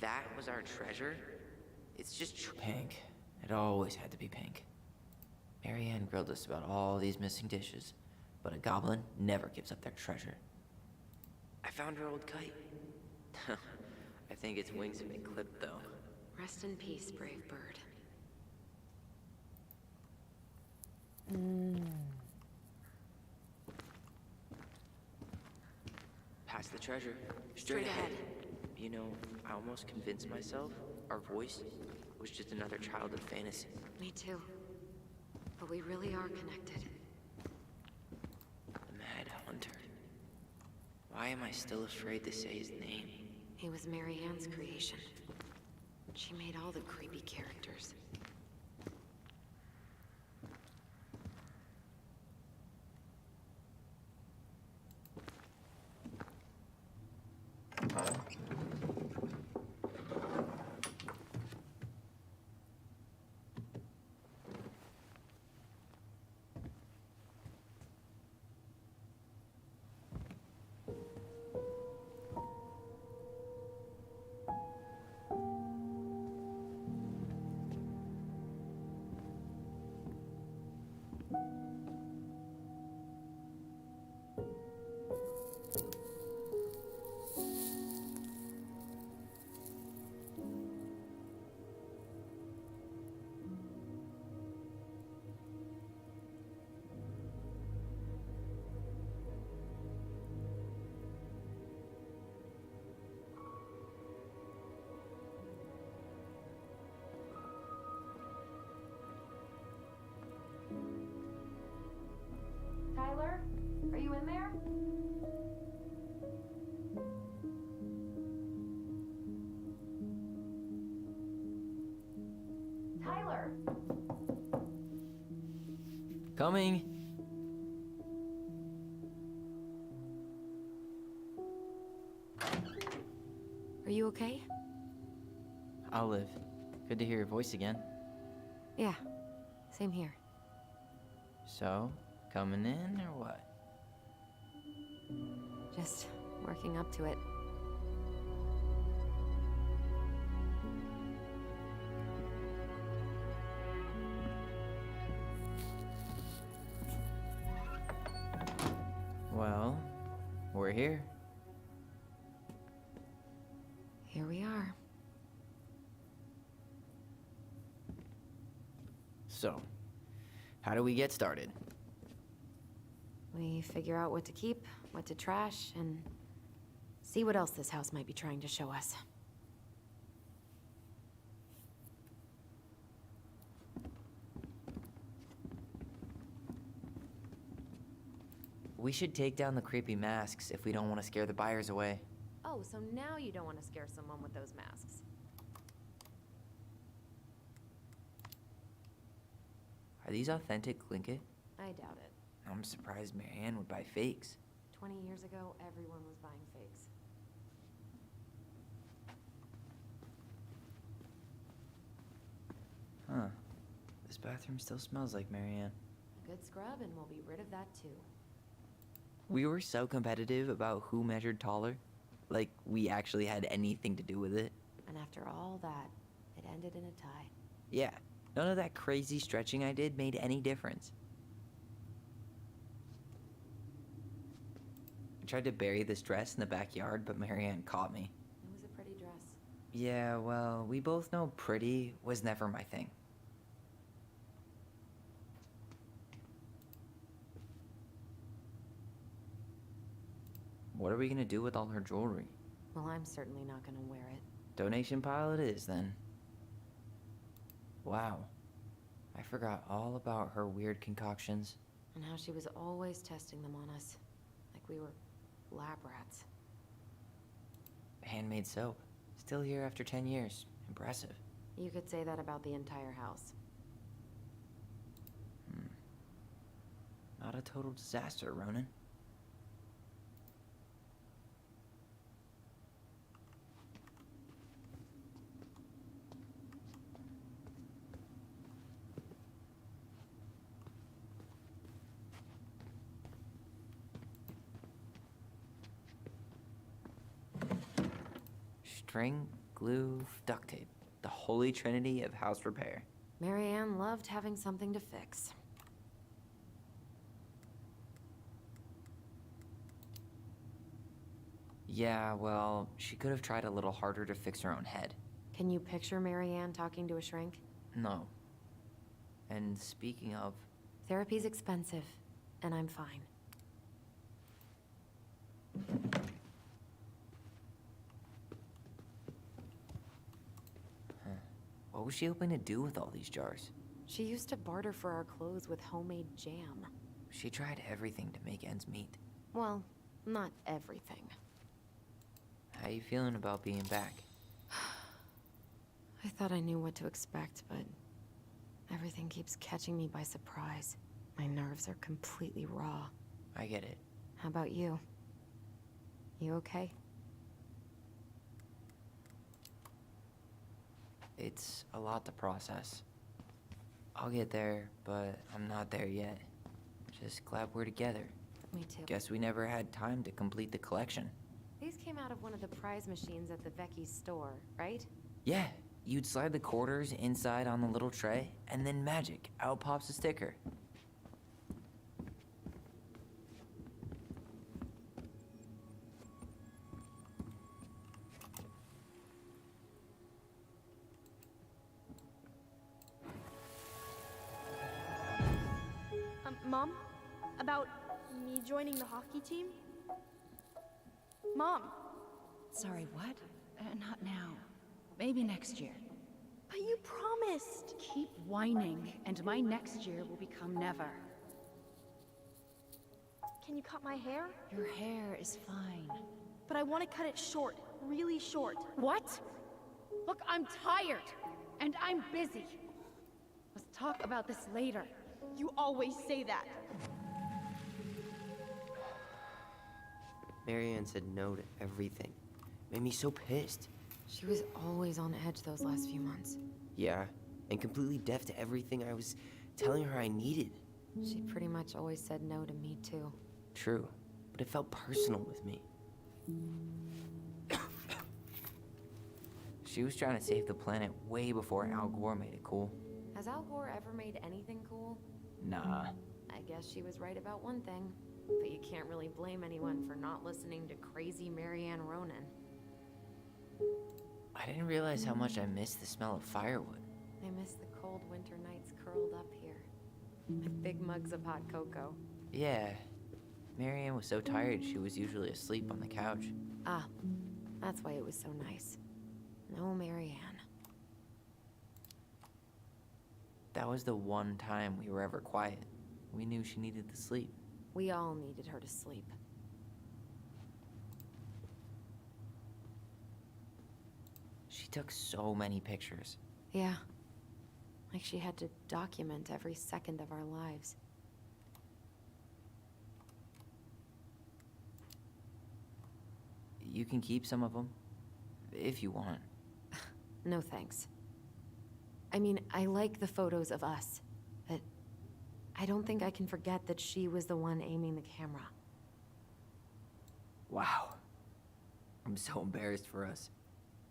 That was our treasure? It's just pink. It always had to be pink. Marianne grilled us about all these missing dishes, but a goblin never gives up their treasure. I found her old kite. I think its wings have been clipped, though. Rest in peace, brave bird. Past the treasure. Straight ahead. You know, I almost convinced myself our voice was just another childhood fantasy. Me too. But we really are connected. The Mad Hunter. Why am I still afraid to say his name? He was Marianne's creation. She made all the creepy characters. Tyler? Are you in there? Tyler! Coming. Are you okay? Olive, good to hear your voice again. Yeah, same here. So, coming in or what? Just working up to it. Well, we're here. Here we are. So, how do we get started? We figure out what to keep, what to trash, and see what else this house might be trying to show us. We should take down the creepy masks if we don't want to scare the buyers away. Oh, so now you don't want to scare someone with those masks. Are these authentic Glinkit? I doubt it. I'm surprised Marianne would buy fakes. 20 years ago, everyone was buying fakes. Huh. This bathroom still smells like Marianne. A good scrub and we'll be rid of that too. We were so competitive about who measured taller. Like, we actually had anything to do with it. And after all that, it ended in a tie. Yeah, none of that crazy stretching I did made any difference. I tried to bury this dress in the backyard, but Marianne caught me. It was a pretty dress. Yeah, well, we both know pretty was never my thing. What are we gonna do with all her jewelry? Well, I'm certainly not gonna wear it. Donation pile it is, then. Wow. I forgot all about her weird concoctions. And how she was always testing them on us. Like we were lab rats. Handmade soap. Still here after 10 years. Impressive. You could say that about the entire house. Not a total disaster, Ronan. String, glue, duct tape. The holy trinity of house repair. Marianne loved having something to fix. Yeah, well, she could have tried a little harder to fix her own head. Can you picture Marianne talking to a shrink? No. And speaking of... Therapy's expensive, and I'm fine. What was she hoping to do with all these jars? She used to barter for our clothes with homemade jam. She tried everything to make ends meet. Well, not everything. How you feeling about being back? I thought I knew what to expect, but everything keeps catching me by surprise. My nerves are completely raw. I get it. How about you? You okay? It's a lot to process. I'll get there, but I'm not there yet. Just glad we're together. Me too. Guess we never had time to complete the collection. These came out of one of the prize machines at the Vecchi's store, right? Yeah, you'd slide the quarters inside on the little tray, and then magic, out pops a sticker. Mom? About me joining the hockey team? Mom! Sorry, what? Not now. Maybe next year. But you promised! Keep whining, and my next year will become never. Can you cut my hair? Your hair is fine. But I want to cut it short, really short. What? Look, I'm tired. And I'm busy. Let's talk about this later. You always say that. Marianne said no to everything. Made me so pissed. She was always on edge those last few months. Yeah, and completely deaf to everything I was telling her I needed. She pretty much always said no to me, too. True, but it felt personal with me. She was trying to save the planet way before Al Gore made it cool. Has Al Gore ever made anything cool? Nah. I guess she was right about one thing. But you can't really blame anyone for not listening to crazy Marianne Ronan. I didn't realize how much I missed the smell of firewood. I miss the cold winter nights curled up here. With big mugs of hot cocoa. Yeah. Marianne was so tired she was usually asleep on the couch. Ah, that's why it was so nice. No Marianne. That was the one time we were ever quiet. We knew she needed to sleep. We all needed her to sleep. She took so many pictures. Yeah. Like she had to document every second of our lives. You can keep some of them, if you want. No thanks. I mean, I like the photos of us, but I don't think I can forget that she was the one aiming the camera. Wow. I'm so embarrassed for us.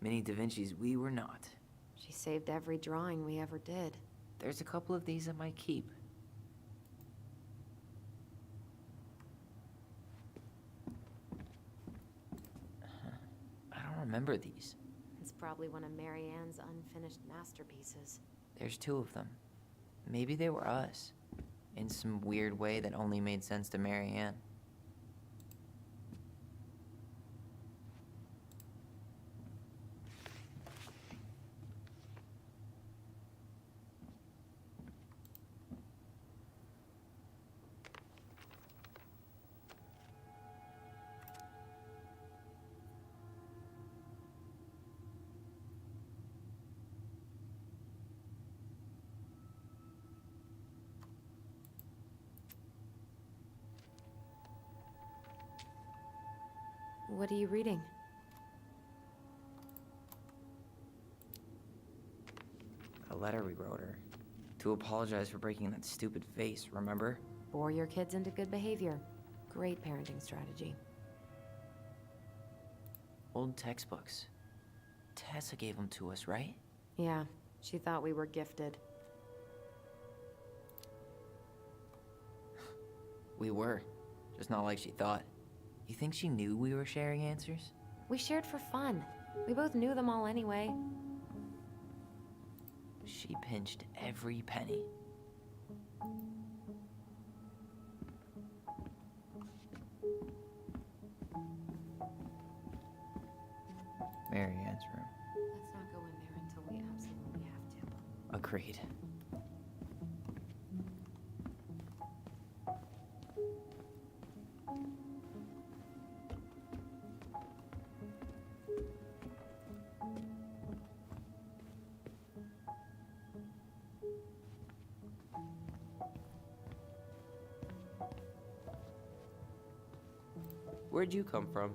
Many Da Vinci's we were not. She saved every drawing we ever did. There's a couple of these I might keep. I don't remember these. It's probably one of Marianne's unfinished masterpieces. There's 2 of them. Maybe they were us. In some weird way that only made sense to Marianne. What are you reading? A letter we wrote her. To apologize for breaking that stupid vase, remember? Bore your kids into good behavior. Great parenting strategy. Old textbooks. Tessa gave them to us, right? Yeah, she thought we were gifted. We were. Just not like she thought. You think she knew we were sharing answers? We shared for fun. We both knew them all anyway. She pinched every penny. Marianne's room. Let's not go in there until we absolutely have to. Agreed. Where'd you come from?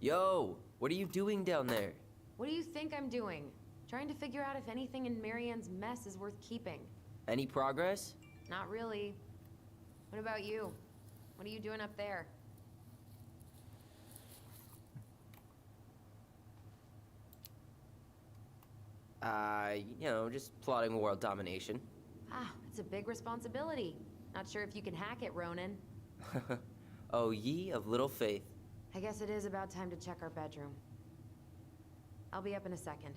Yo, what are you doing down there? What do you think I'm doing? Trying to figure out if anything in Marianne's mess is worth keeping. Any progress? Not really. What about you? What are you doing up there? Just plotting world domination. Ah, it's a big responsibility. Not sure if you can hack it, Ronan. Oh, ye of little faith. I guess it is about time to check our bedroom. I'll be up in a second.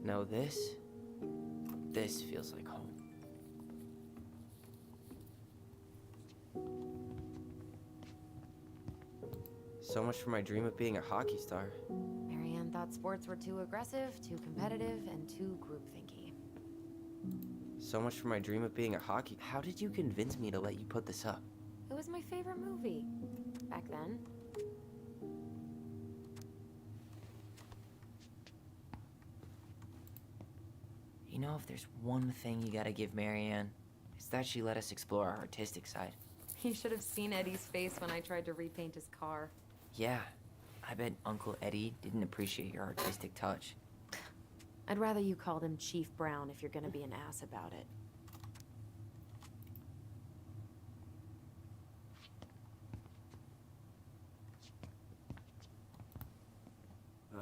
No, this feels like home. So much for my dream of being a hockey star. Marianne thought sports were too aggressive, too competitive, and too group-thinky. So much for my dream of being a hockey. How did you convince me to let you put this up? It was my favorite movie. Back then. You know, if there's one thing you gotta give Marianne, it's that she let us explore our artistic side. You should have seen Eddie's face when I tried to repaint his car. Yeah, I bet Uncle Eddie didn't appreciate your artistic touch. I'd rather you called him Chief Brown if you're gonna be an ass about it.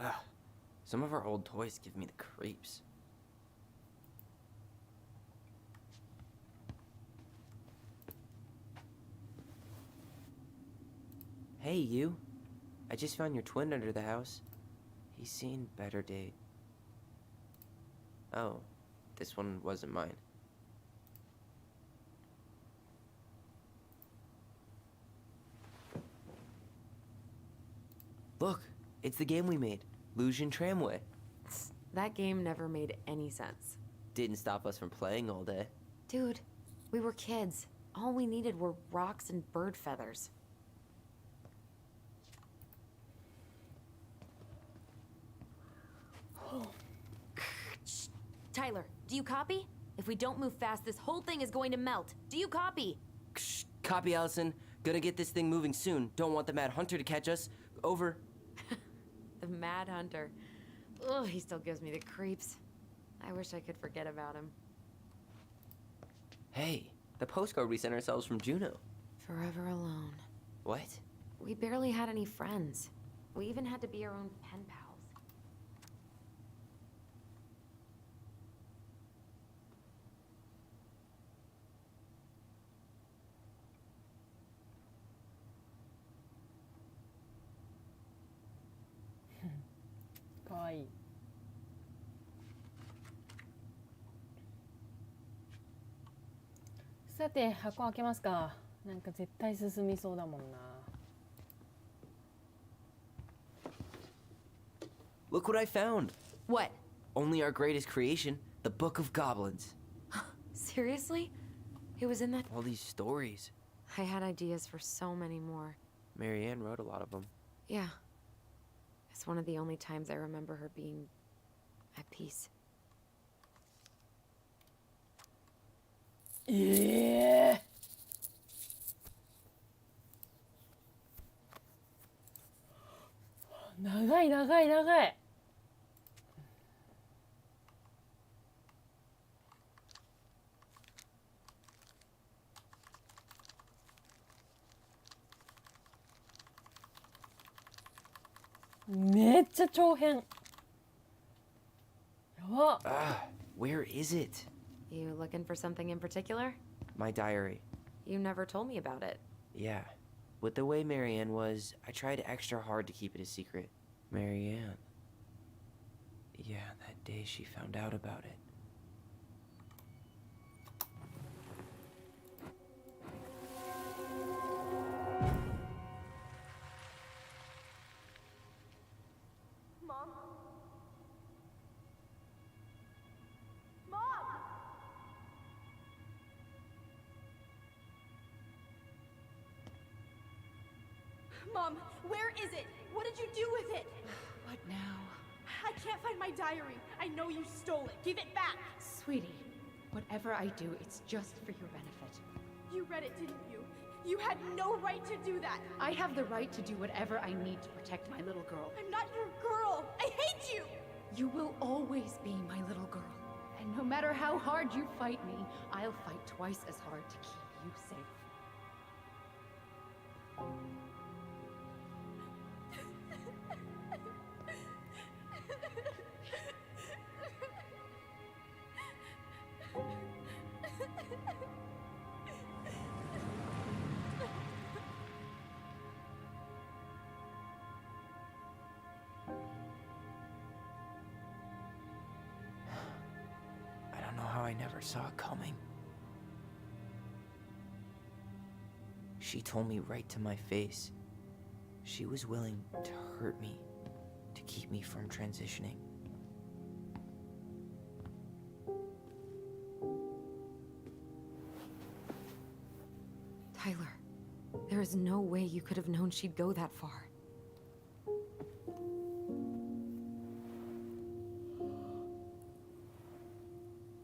Ugh. Some of our old toys give me the creeps. Hey, you. I just found your twin under the house. He's seen better days. Oh, this one wasn't mine. Look, it's the game we made, Lusion Tramway. That game never made any sense. Didn't stop us from playing all day. Dude, we were kids. All we needed were rocks and bird feathers. Tyler, do you copy? If we don't move fast, this whole thing is going to melt. Do you copy? Shh, copy, Allison. Gonna get this thing moving soon. Don't want the Mad Hunter to catch us. Over. The Mad Hunter. Ugh, he still gives me the creeps. I wish I could forget about him. Hey, the postcard we sent ourselves from Juneau. Forever alone. What? We barely had any friends. We even had to be our own pen pals.かわいい。さて箱開けますか。なんか絶対進みそうだもんな。Look what I found. What? Only our greatest creation, the Book of Goblins. Seriously? It was in that? All these stories. I had ideas for so many more. Marianne wrote a lot of them. Yeah. It's one of the only times I remember her being at peace. Yeah. 長い長い長い。めっちゃ長編。やば。Where is it? You looking for something in particular? My diary. You never told me about it. Yeah. With the way Marianne was, I tried extra hard to keep it a secret. Marianne. Yeah, that day she found out about it. Mom? Mom! Mom, where is it? What did you do with it? What now? I can't find my diary. I know you stole it. Give it back. Sweetie, whatever I do, it's just for your benefit. You read it, didn't you? You had no right to do that. I have the right to do whatever I need to protect my little girl. I'm not your girl. I hate you. You will always be my little girl. And no matter how hard you fight me, I'll fight twice as hard to keep you safe. I never saw it coming. She told me right to my face. She was willing to hurt me, to keep me from transitioning. Tyler, there is no way you could have known she'd go that far.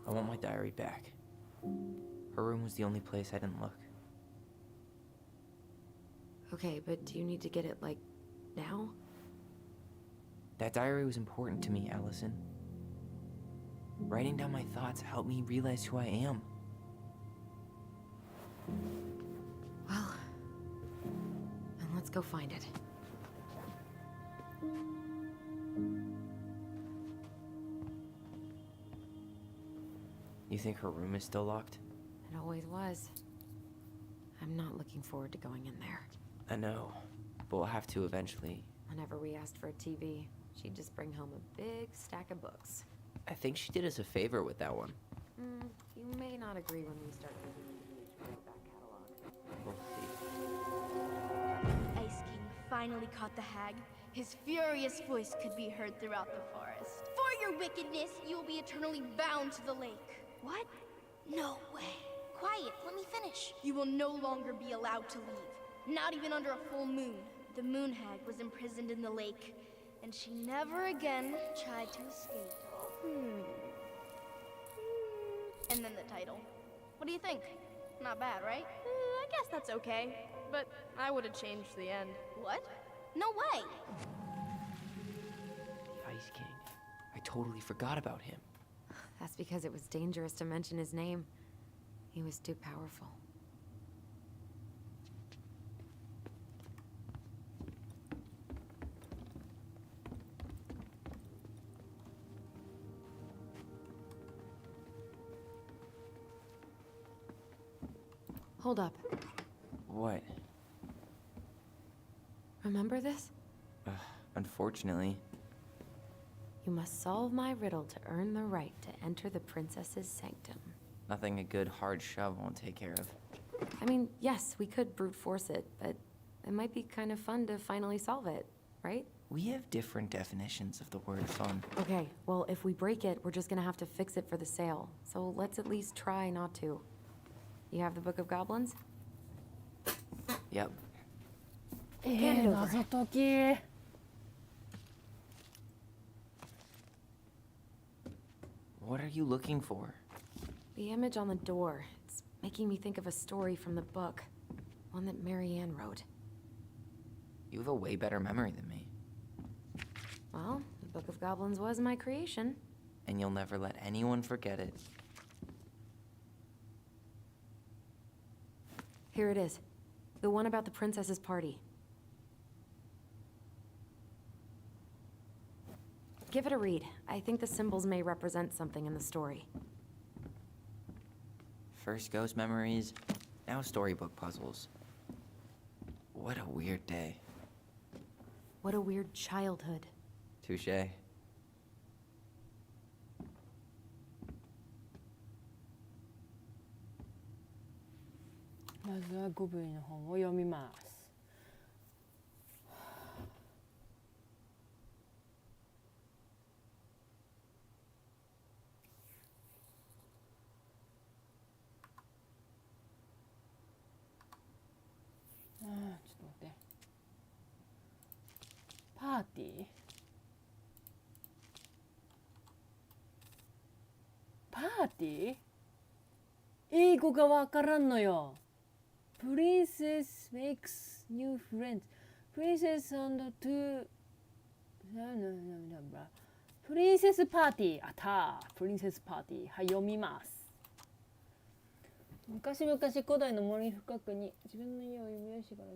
I want my diary back. Her room was the only place I didn't look. Okay, but do you need to get it, like, now? That diary was important to me, Allison. Writing down my thoughts helped me realize who I am. Well, then let's go find it. You think her room is still locked? It always was. I'm not looking forward to going in there. I know, but we'll have to eventually. Whenever we asked for a TV, she'd just bring home a big stack of books. I think she did us a favor with that one. You may not agree when we start visiting the back catalog. We'll see. Ice King finally caught the hag. His furious voice could be heard throughout the forest. For your wickedness, you will be eternally bound to the lake. What? No way. Quiet, let me finish. You will no longer be allowed to leave. Not even under a full moon. The moon hag was imprisoned in the lake, and she never again tried to escape. And then the title. What do you think? Not bad, right? I guess that's okay. But I would have changed the end. What? No way! The Ice King. I totally forgot about him. That's because it was dangerous to mention his name. He was too powerful. Hold up. What? Remember this? Unfortunately. You must solve my riddle to earn the right to enter the princess's sanctum. Nothing a good hard shove won't take care of. I mean, yes, we could brute force it, but it might be kind of fun to finally solve it, right? We have different definitions of the word fun. Okay, well, if we break it, we're just gonna have to fix it for the sale. So let's at least try not to. You have the Book of Goblins? Yep. 謎解き。 What are you looking for? The image on the door. It's making me think of a story from the book. One that Marianne wrote. You have a way better memory than me. Well, the Book of Goblins was my creation. And you'll never let anyone forget it. Here it is. The one about the princess's party. Give it a read. I think the symbols may represent something in the story. First ghost memories, now storybook puzzles. What a weird day. What a weird childhood. Touché. まずは5部位の本を読みます。ちょっと待って。パーティー？パーティー？英語がわからんのよ。Princess makes new friends. Princess and two... プリンセスパーティー。あったー。プリンセスパーティー。はい、読みます。昔々古代の森深くに自分の家を呼び出してから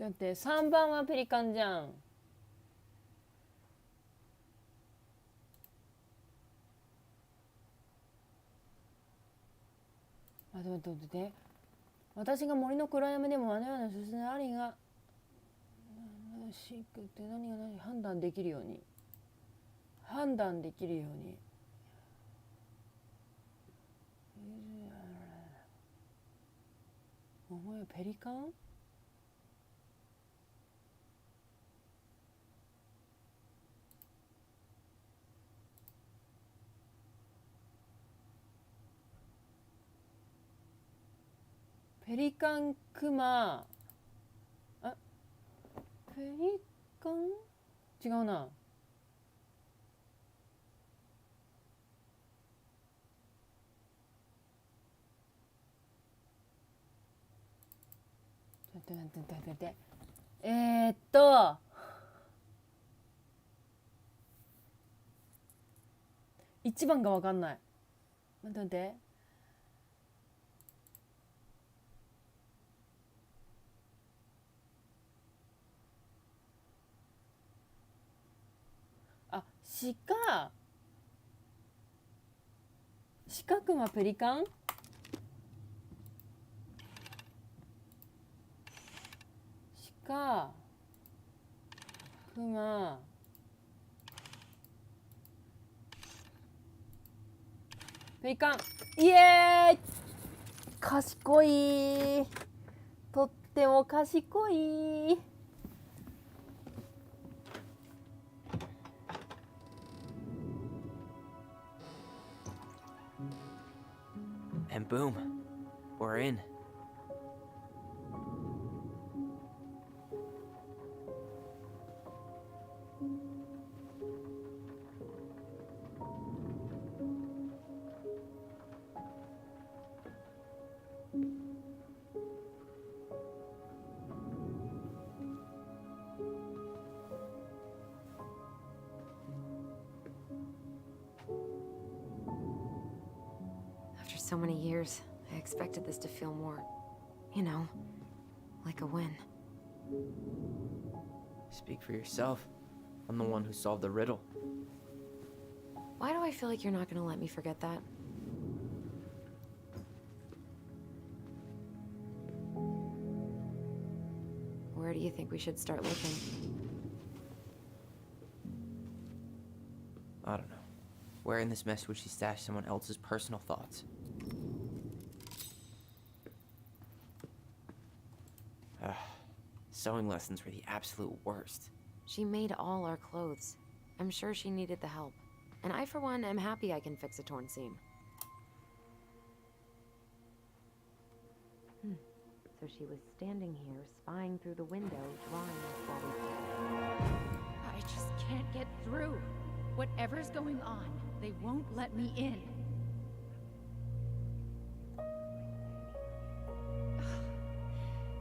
だって3番はペリカンじゃん。待って待って待って。私が森の暗闇でもあのようなそして何がシックって何が何判断できるようにお前ペリカン？ペリカンクマ、あ、ペリカン？違うな。待って1番が分かんない。待って。あ、四角はペリカン？クマペリカン、イエーイ。賢い、とっても賢い。And boom, we're in. After so many years, I expected this to feel more, you know, like a win. Speak for yourself. I'm the one who solved the riddle. Why do I feel like you're not gonna let me forget that? Where do you think we should start looking? I don't know. Where in this mess would she stash someone else's personal thoughts? Sewing lessons were the absolute worst. She made all our clothes. I'm sure she needed the help. And I, for one, am happy I can fix a torn seam. So she was standing here, spying through the window, drawing us while we played. I just can't get through. Whatever's going on, they won't let me in.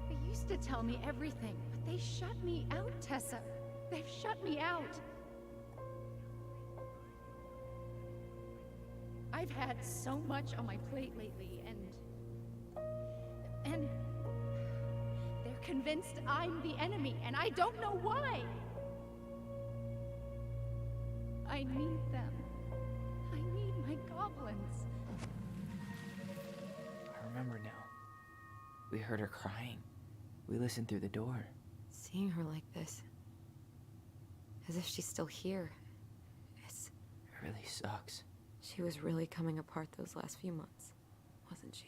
They used to tell me everything, but they shut me out, Tessa. They've shut me out. I've had so much on my plate lately, and they're convinced I'm the enemy, and I don't know why. I need them. I need my goblins. I remember now. We heard her crying. We listened through the door. Seeing her like this, as if she's still here, It really sucks. she was really coming apart those last few months, wasn't she?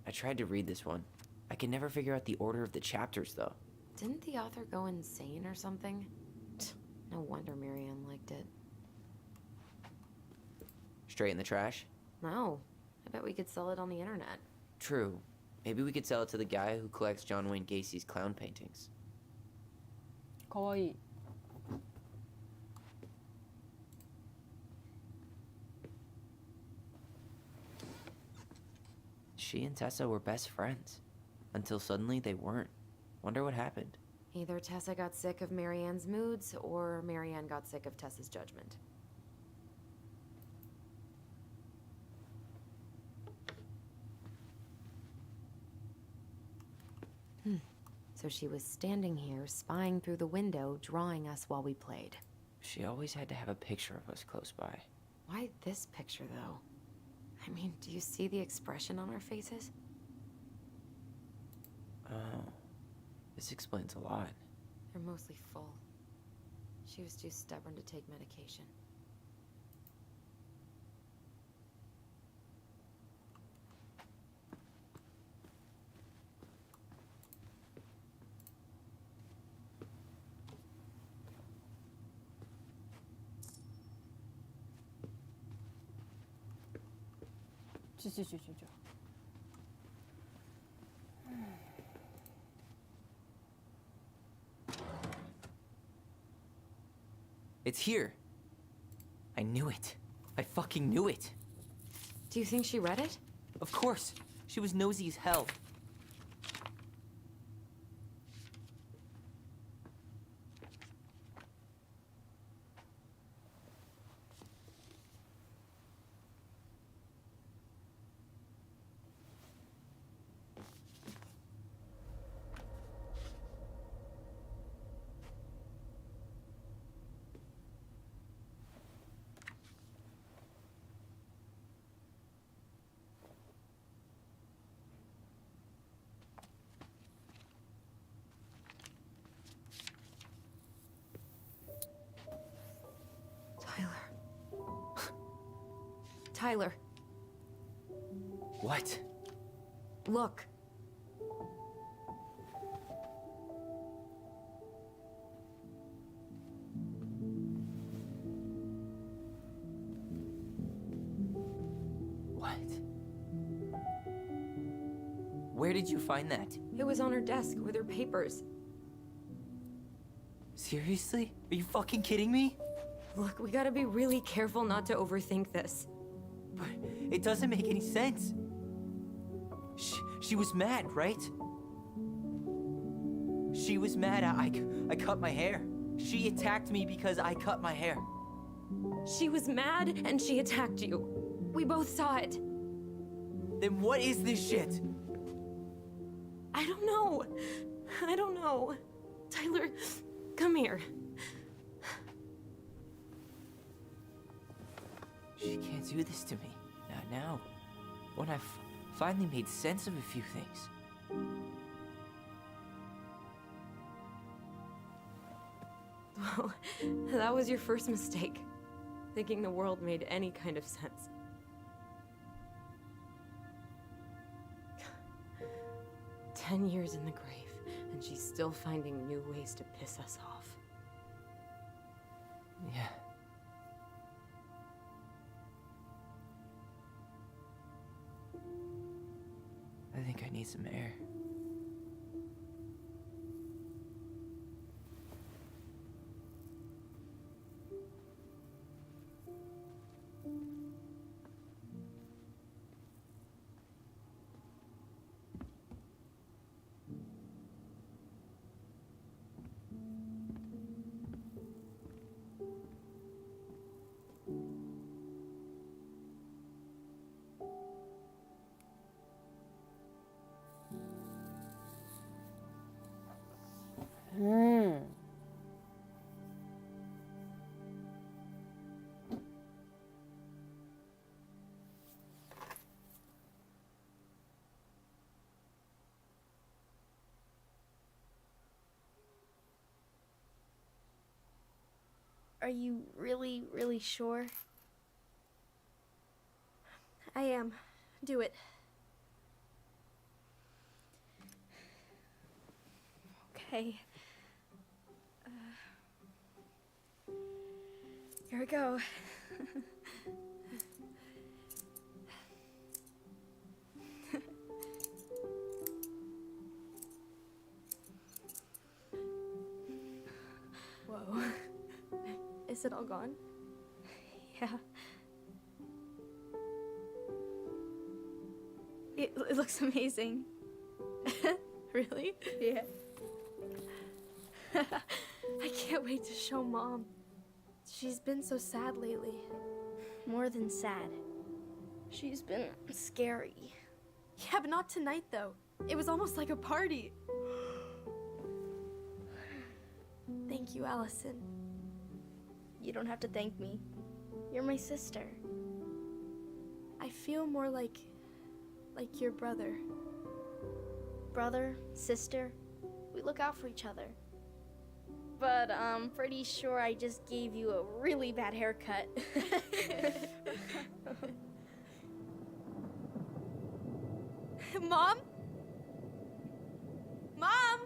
I tried to read this one. I can never figure out the order of the chapters, though. Didn't the author go insane or something? No wonder Marianne liked it. Straight in the trash? No, I bet we could sell it on the internet. True. Maybe we could sell it to the guy who collects John Wayne Gacy's clown paintings. かわいい。She and Tessa were best friends. Until suddenly they weren't. Wonder what happened. Either Tessa got sick of Marianne's moods, or Marianne got sick of Tessa's judgment. So she was standing here, spying through the window, drawing us while we played. She always had to have a picture of us close by. Why this picture, though? I mean, do you see the expression on our faces? Oh, this explains a lot. They're mostly full. She was too stubborn to take medication. It's here. I knew it. I fucking knew it. Do you think she read it? Of course. She was nosy as hell. Tyler. What? Look. What? Where did you find that? It was on her desk with her papers. Seriously? Are you fucking kidding me? Look, we gotta be really careful not to overthink this. But it doesn't make any sense. She was mad, right? She was mad I cut my hair. She attacked me because I cut my hair. She was mad and she attacked you. We both saw it. Then what is this shit? I don't know. I don't know. Tyler, come here. She can't do this to me. Not now. When I finally made sense of a few things. Well, that was your first mistake. Thinking the world made any kind of sense. "10 years in the grave, and she's still finding new ways to piss us off." Yeah. I think I need some air. Are you really, really sure? I am. Do it. Okay. Here we go. Whoa. Is it all gone? Yeah. It looks amazing. Really? Yeah. I can't wait to show Mom. She's been so sad lately. More than sad. She's been scary. Yeah, but not tonight, though. It was almost like a party. Thank you, Allison. You don't have to thank me. You're my sister. I feel more like your brother. Brother, sister, we look out for each other. But I'm pretty sure I just gave you a really bad haircut. Mom? Mom?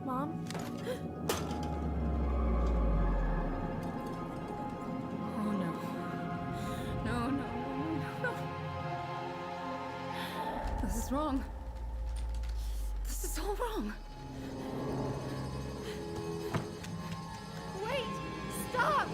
Mom? Oh no. No. This is wrong. This is all wrong. Wait! Stop!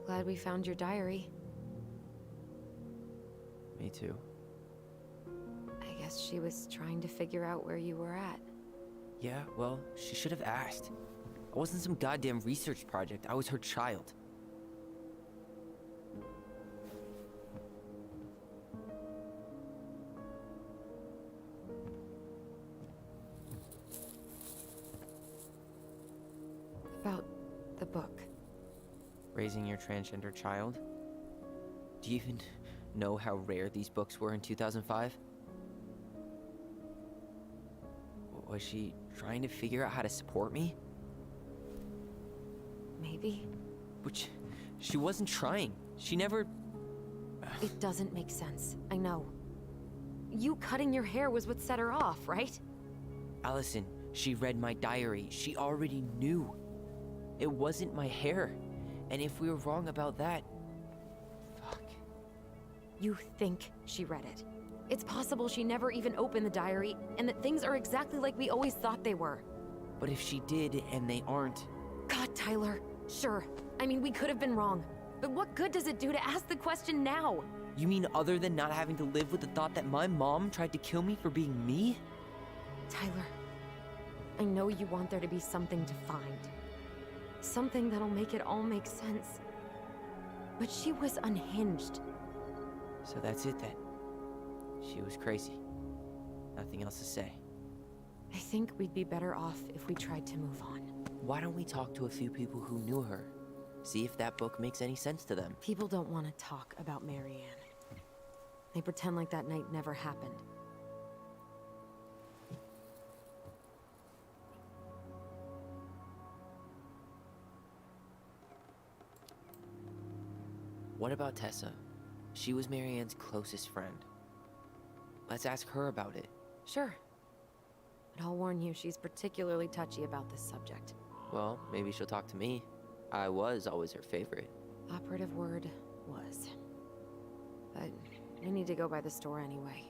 Glad we found your diary. Me too. I guess she was trying to figure out where you were at. Yeah, well, she should have asked. I wasn't some goddamn research project. I was her child. About the book. Raising your transgender child? Do you even know how rare these books were in 2005? Was she trying to figure out how to support me? Maybe. Which, she wasn't trying. She never... It doesn't make sense. I know. You cutting your hair was what set her off, right? Allison, she read my diary. She already knew. It wasn't my hair. And if we were wrong about that... Fuck. You think she read it. It's possible she never even opened the diary, and that things are exactly like we always thought they were. But if she did, and they aren't... God, Tyler. Sure. I mean, we could have been wrong. But what good does it do to ask the question now? You mean other than not having to live with the thought that my mom tried to kill me for being me? Tyler, I know you want there to be something to find. Something that'll make it all make sense. But she was unhinged. So that's it then. She was crazy. Nothing else to say. I think we'd be better off if we tried to move on. Why don't we talk to a few people who knew her? See if that book makes any sense to them. People don't want to talk about Marianne. They pretend like that night never happened. What about Tessa? She was Marianne's closest friend. Let's ask her about it. Sure. But I'll warn you, she's particularly touchy about this subject. Well, maybe she'll talk to me. I was always her favorite. Operative word was. But I need to go by the store anyway,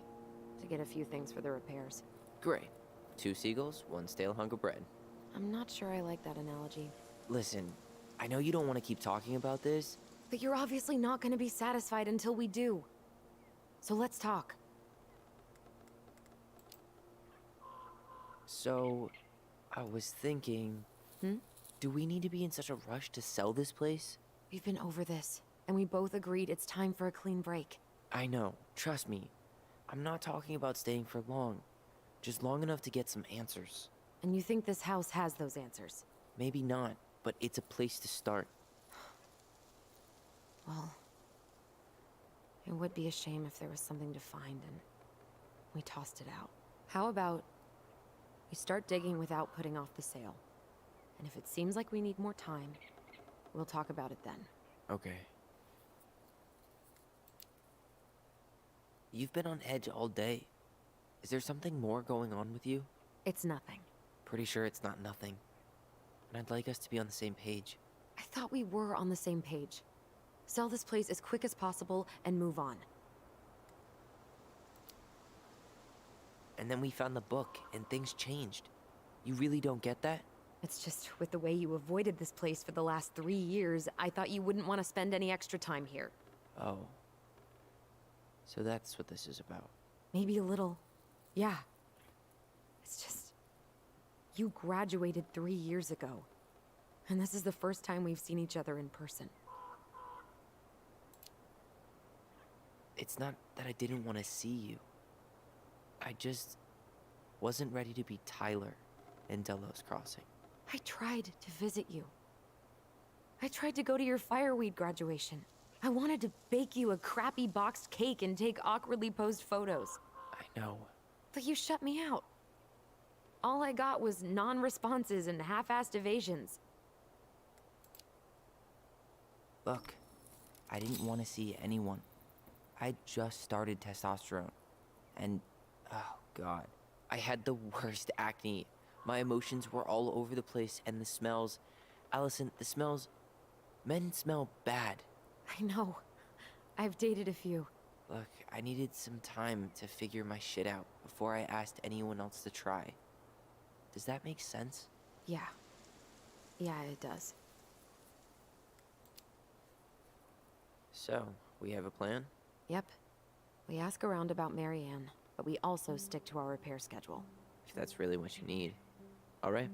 to get a few things for the repairs. Great. 2 seagulls, 1 stale hunk of bread. I'm not sure I like that analogy. Listen, I know you don't want to keep talking about this. But you're obviously not going to be satisfied until we do. So let's talk. So, I was thinking... Hmm? Do we need to be in such a rush to sell this place? We've been over this, and we both agreed it's time for a clean break. I know, trust me. I'm not talking about staying for long. Just long enough to get some answers. And you think this house has those answers? Maybe not, but it's a place to start. Well, it would be a shame if there was something to find and we tossed it out. How about we start digging without putting off the sale? And if it seems like we need more time, we'll talk about it then. Okay. You've been on edge all day. Is there something more going on with you? It's nothing. Pretty sure it's not nothing. And I'd like us to be on the same page. I thought we were on the same page. Sell this place as quick as possible and move on. And then we found the book, and things changed. You really don't get that? It's just with the way you avoided this place for the last 3 years, I thought you wouldn't want to spend any extra time here. Oh. So that's what this is about. Maybe a little. Yeah. It's just... You graduated 3 years ago. And this is the first time we've seen each other in person. It's not that I didn't want to see you. I just wasn't ready to be Tyler in Delos Crossing. I tried to visit you. I tried to go to your fireweed graduation. I wanted to bake you a crappy boxed cake and take awkwardly posed photos. I know. But you shut me out. All I got was non-responses and half-assed evasions. Look, I didn't want to see anyone. I just started testosterone. And, oh god, I had the worst acne. My emotions were all over the place, and the smells... Allison, the smells... Men smell bad. I know. I've dated a few. Look, I needed some time to figure my shit out before I asked anyone else to try. Does that make sense? Yeah. Yeah, it does. So, we have a plan? Yep. We ask around about Marianne, but we also stick to our repair schedule. If that's really what you need. Alright,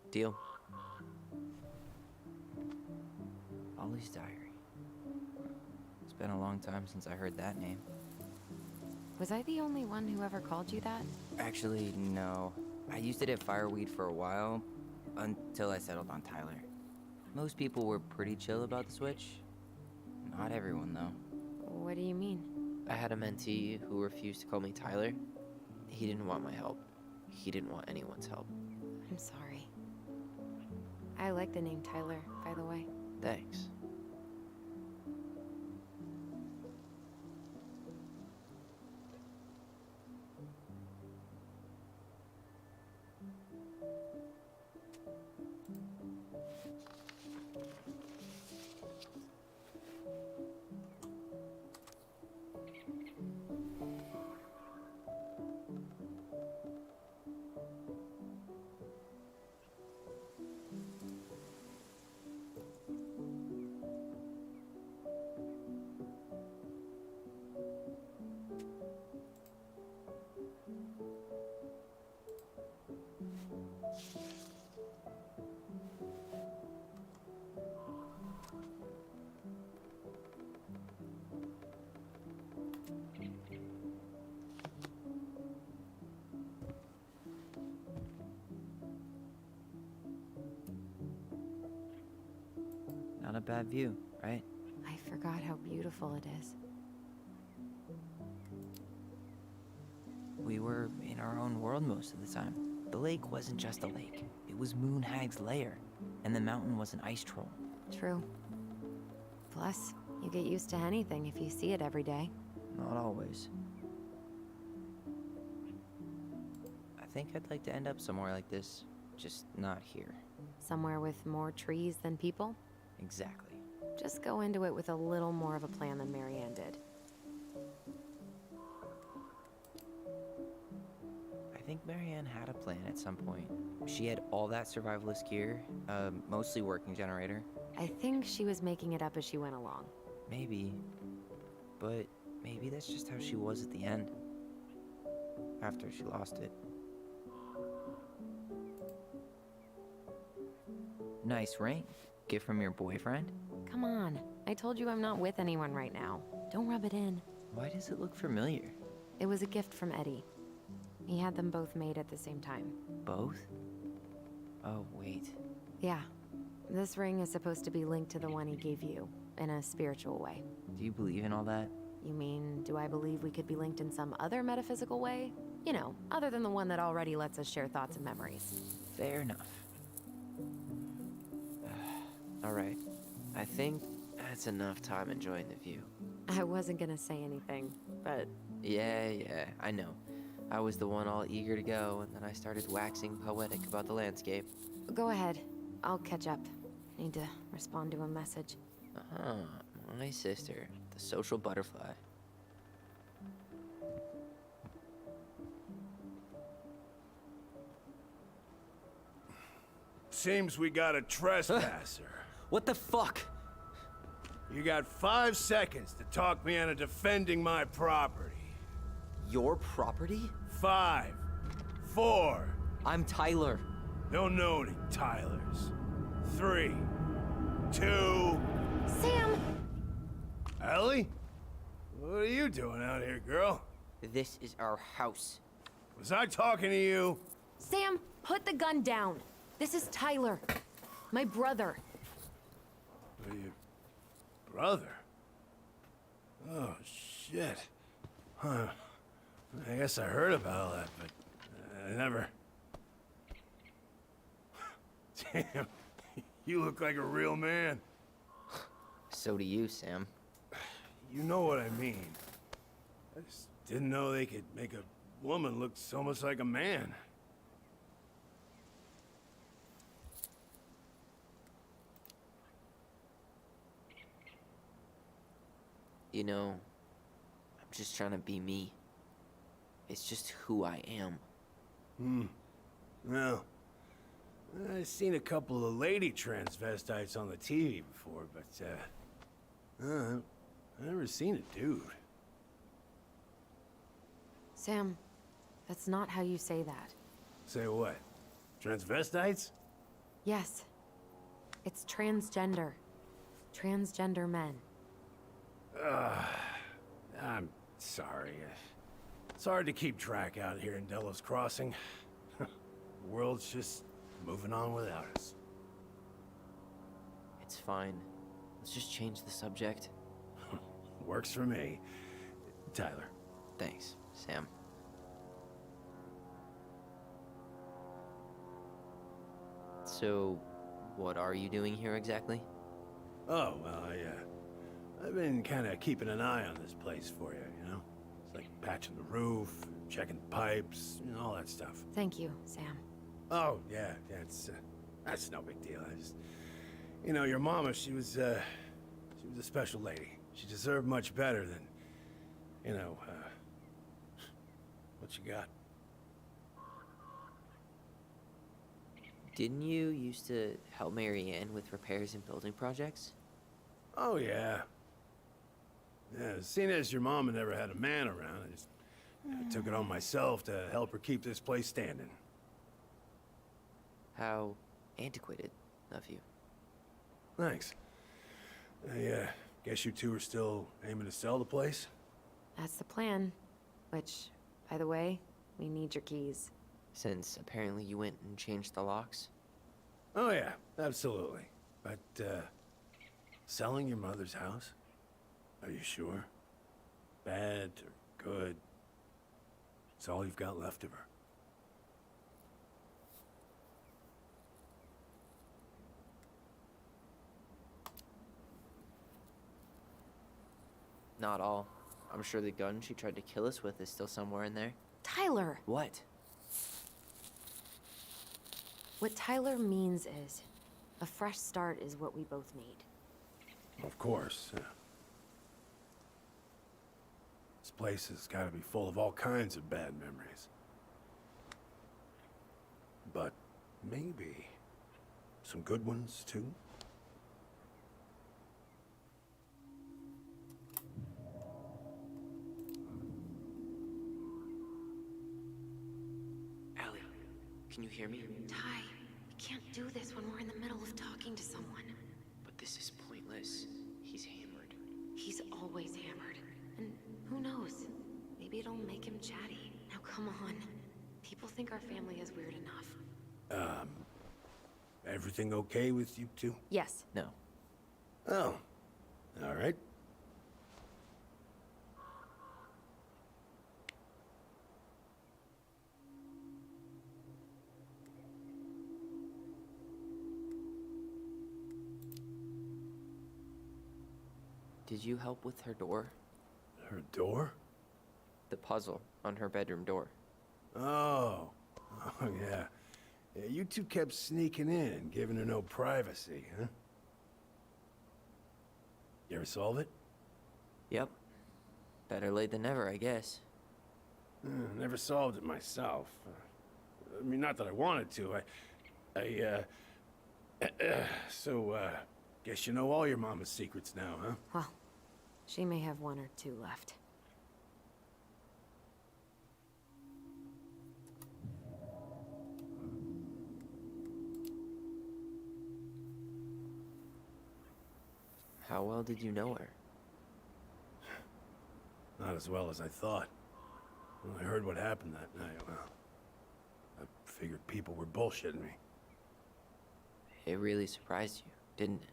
deal. Ollie's diary. It's been a long time since I heard that name. Was I the only one who ever called you that? Actually, no. I used it at Fireweed for a while, until I settled on Tyler. Most people were pretty chill about the switch. Not everyone, though. What do you mean? I had a mentee who refused to call me Tyler. He didn't want my help. He didn't want anyone's help. I'm sorry. I like the name Tyler, by the way. Thanks. Not a bad view, right? I forgot how beautiful it is. We were in our own world most of the time. The lake wasn't just a lake. It was Moonhag's lair. And the mountain was an ice troll. True. Plus, you get used to anything if you see it every day. Not always. I think I'd like to end up somewhere like this. Just not here. Somewhere with more trees than people? Exactly. Just go into it with a little more of a plan than Marianne did. I think Marianne had a plan at some point. She had all that survivalist gear, mostly working generator. I think she was making it up as she went along. Maybe. But maybe that's just how she was at the end. After she lost it. Nice ring. Gift from your boyfriend? Come on. I told you I'm not with anyone right now. Don't rub it in. Why does it look familiar? It was a gift from Eddie. He had them both made at the same time. Both? Oh, wait. Yeah. This ring is supposed to be linked to the one he gave you, in a spiritual way. Do you believe in all that? You mean, do I believe we could be linked in some other metaphysical way? You know, other than the one that already lets us share thoughts and memories. Fair enough. Alright. I think that's enough time enjoying the view. I wasn't gonna say anything, but... Yeah, I know. I was the one all eager to go, and then I started waxing poetic about the landscape. Go ahead. I'll catch up. Need to respond to a message. Uh-huh. My sister, the social butterfly. Seems we got a trespasser. What the fuck? You got 5 seconds to talk me into defending my property. Your property? 5, 4. I'm Tyler. Don't know any Tylers. 3, 2. Sam! Ellie? What are you doing out here, girl? This is our house. Was I talking to you? Sam, put the gun down. This is Tyler. My brother. Are you... brother? Oh, shit. Huh. I guess I heard about all that, but I never... Damn. You look like a real man. So do you, Sam. You know what I mean. I just didn't know they could make a woman look so much like a man. You know, I'm just trying to be me. It's just who I am. Well, I've seen a couple of lady transvestites on the TV before, but, I've never seen a dude. Sam, that's not how you say that. Say what? Transvestites? Yes. It's transgender. Transgender men. I'm sorry. It's hard to keep track out here in Delos Crossing. The world's just moving on without us. It's fine. Let's just change the subject. Works for me. Tyler. Thanks, Sam. So, what are you doing here exactly? Oh, well, I've been kind of keeping an eye on this place for you, you know? It's like patching the roof, checking pipes, you know, all that stuff. Thank you, Sam. Oh, yeah, that's no big deal. I just... You know, your mama, she was a special lady. She deserved much better than, you know, what you got. Didn't you used to help Mary Ann with repairs and building projects? Oh, yeah. Yeah, seeing as your mama never had a man around, I just took it on myself to help her keep this place standing. How antiquated of you. Thanks. I guess you two are still aiming to sell the place? That's the plan. Which, by the way, we need your keys. Since apparently you went and changed the locks? Oh yeah, absolutely. But, selling your mother's house? Are you sure? Bad or good? It's all you've got left of her. Not all. I'm sure the gun she tried to kill us with is still somewhere in there. Tyler! What? What Tyler means is, a fresh start is what we both need. Of course. This place has got to be full of all kinds of bad memories. But maybe some good ones, too? Allie, can you hear me? Ty, we can't do this when we're in the middle of talking to someone. But this is pointless. He's hammered. He's always hammered. And who knows? Maybe it'll make him chatty. Now come on. People think our family is weird enough. Everything okay with you two? Yes. No. Oh, all right. Did you help with her door? Her door? The puzzle on her bedroom door. Oh, yeah. Yeah, you two kept sneaking in, giving her no privacy, huh? You ever solve it? Yep. Better late than never, I guess. Never solved it myself. I mean, not that I wanted to. So, guess you know all your mama's secrets now, huh? Well, she may have one or two left. How well did you know her? Not as well as I thought. When I heard what happened that night, well, I figured people were bullshitting me. It really surprised you, didn't it?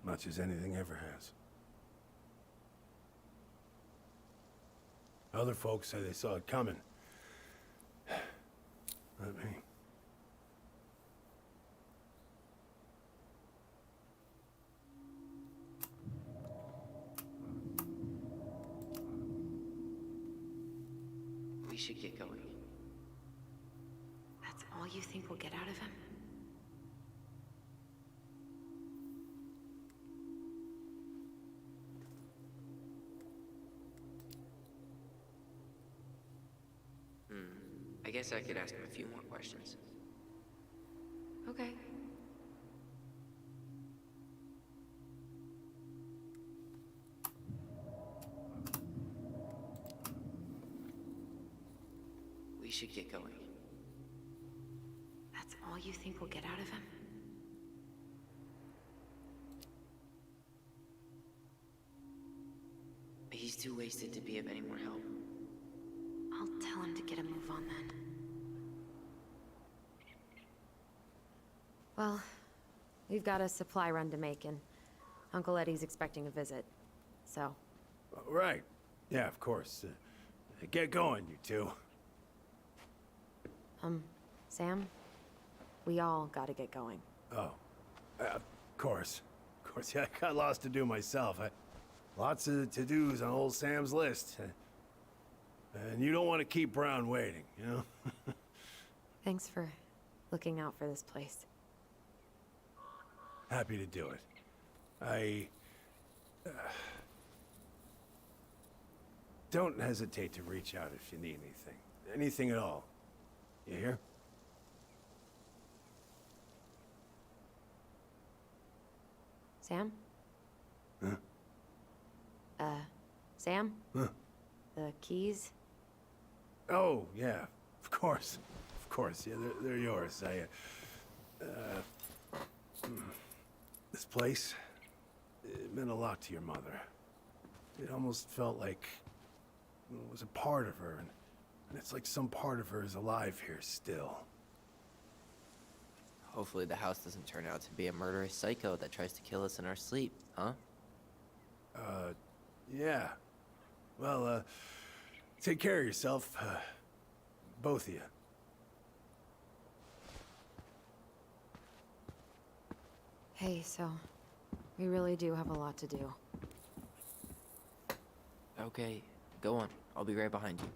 Much as anything ever has. Other folks say they saw it coming. Not me. We should get going. That's all you think we'll get out of him? I guess I could ask him a few more questions. Okay. We should get going. That's all you think we'll get out of him? He's too wasted to be of any more help. I'll tell him to get a move on then. Well, we've got a supply run to make, and Uncle Eddie's expecting a visit. So. Right. Yeah, of course. Get going, you two. Sam? We all gotta get going. Oh. Of course. Of course, yeah, I got lots to do myself. Lots of to-dos on old Sam's list. And you don't want to keep Brown waiting, you know? Thanks for looking out for this place. Happy to do it. Don't hesitate to reach out if you need anything. Anything at all. You hear? Sam? Huh? Sam? Huh? The keys? Oh, yeah. Of course. Of course. Yeah, they're yours. This place, it meant a lot to your mother. It almost felt like it was a part of her, and it's like some part of her is alive here still. Hopefully the house doesn't turn out to be a murderous psycho that tries to kill us in our sleep, huh? Yeah. Well, take care of yourself, both of you. Hey, so we really do have a lot to do. Okay, go on. I'll be right behind you.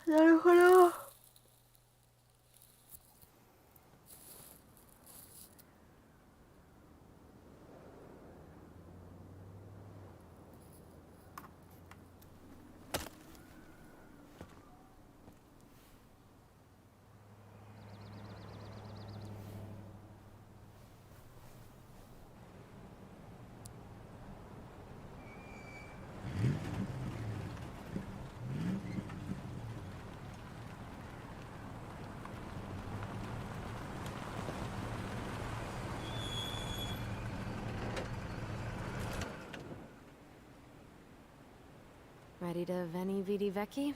なるほど。Ready to Veni Vidi Vecchi?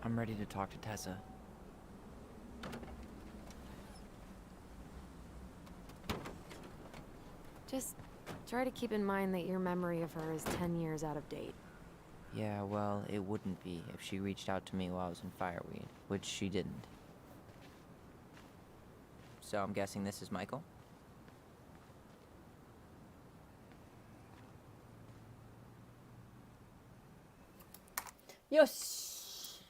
I'm ready to talk to Tessa. Just try to keep in mind that your memory of her is 10 years out of date. Yeah, well, it wouldn't be if she reached out to me while I was in Fireweed, which she didn't. So I'm guessing this is Michael?よし、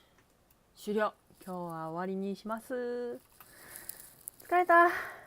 終了。今日は終わりにします。疲れた。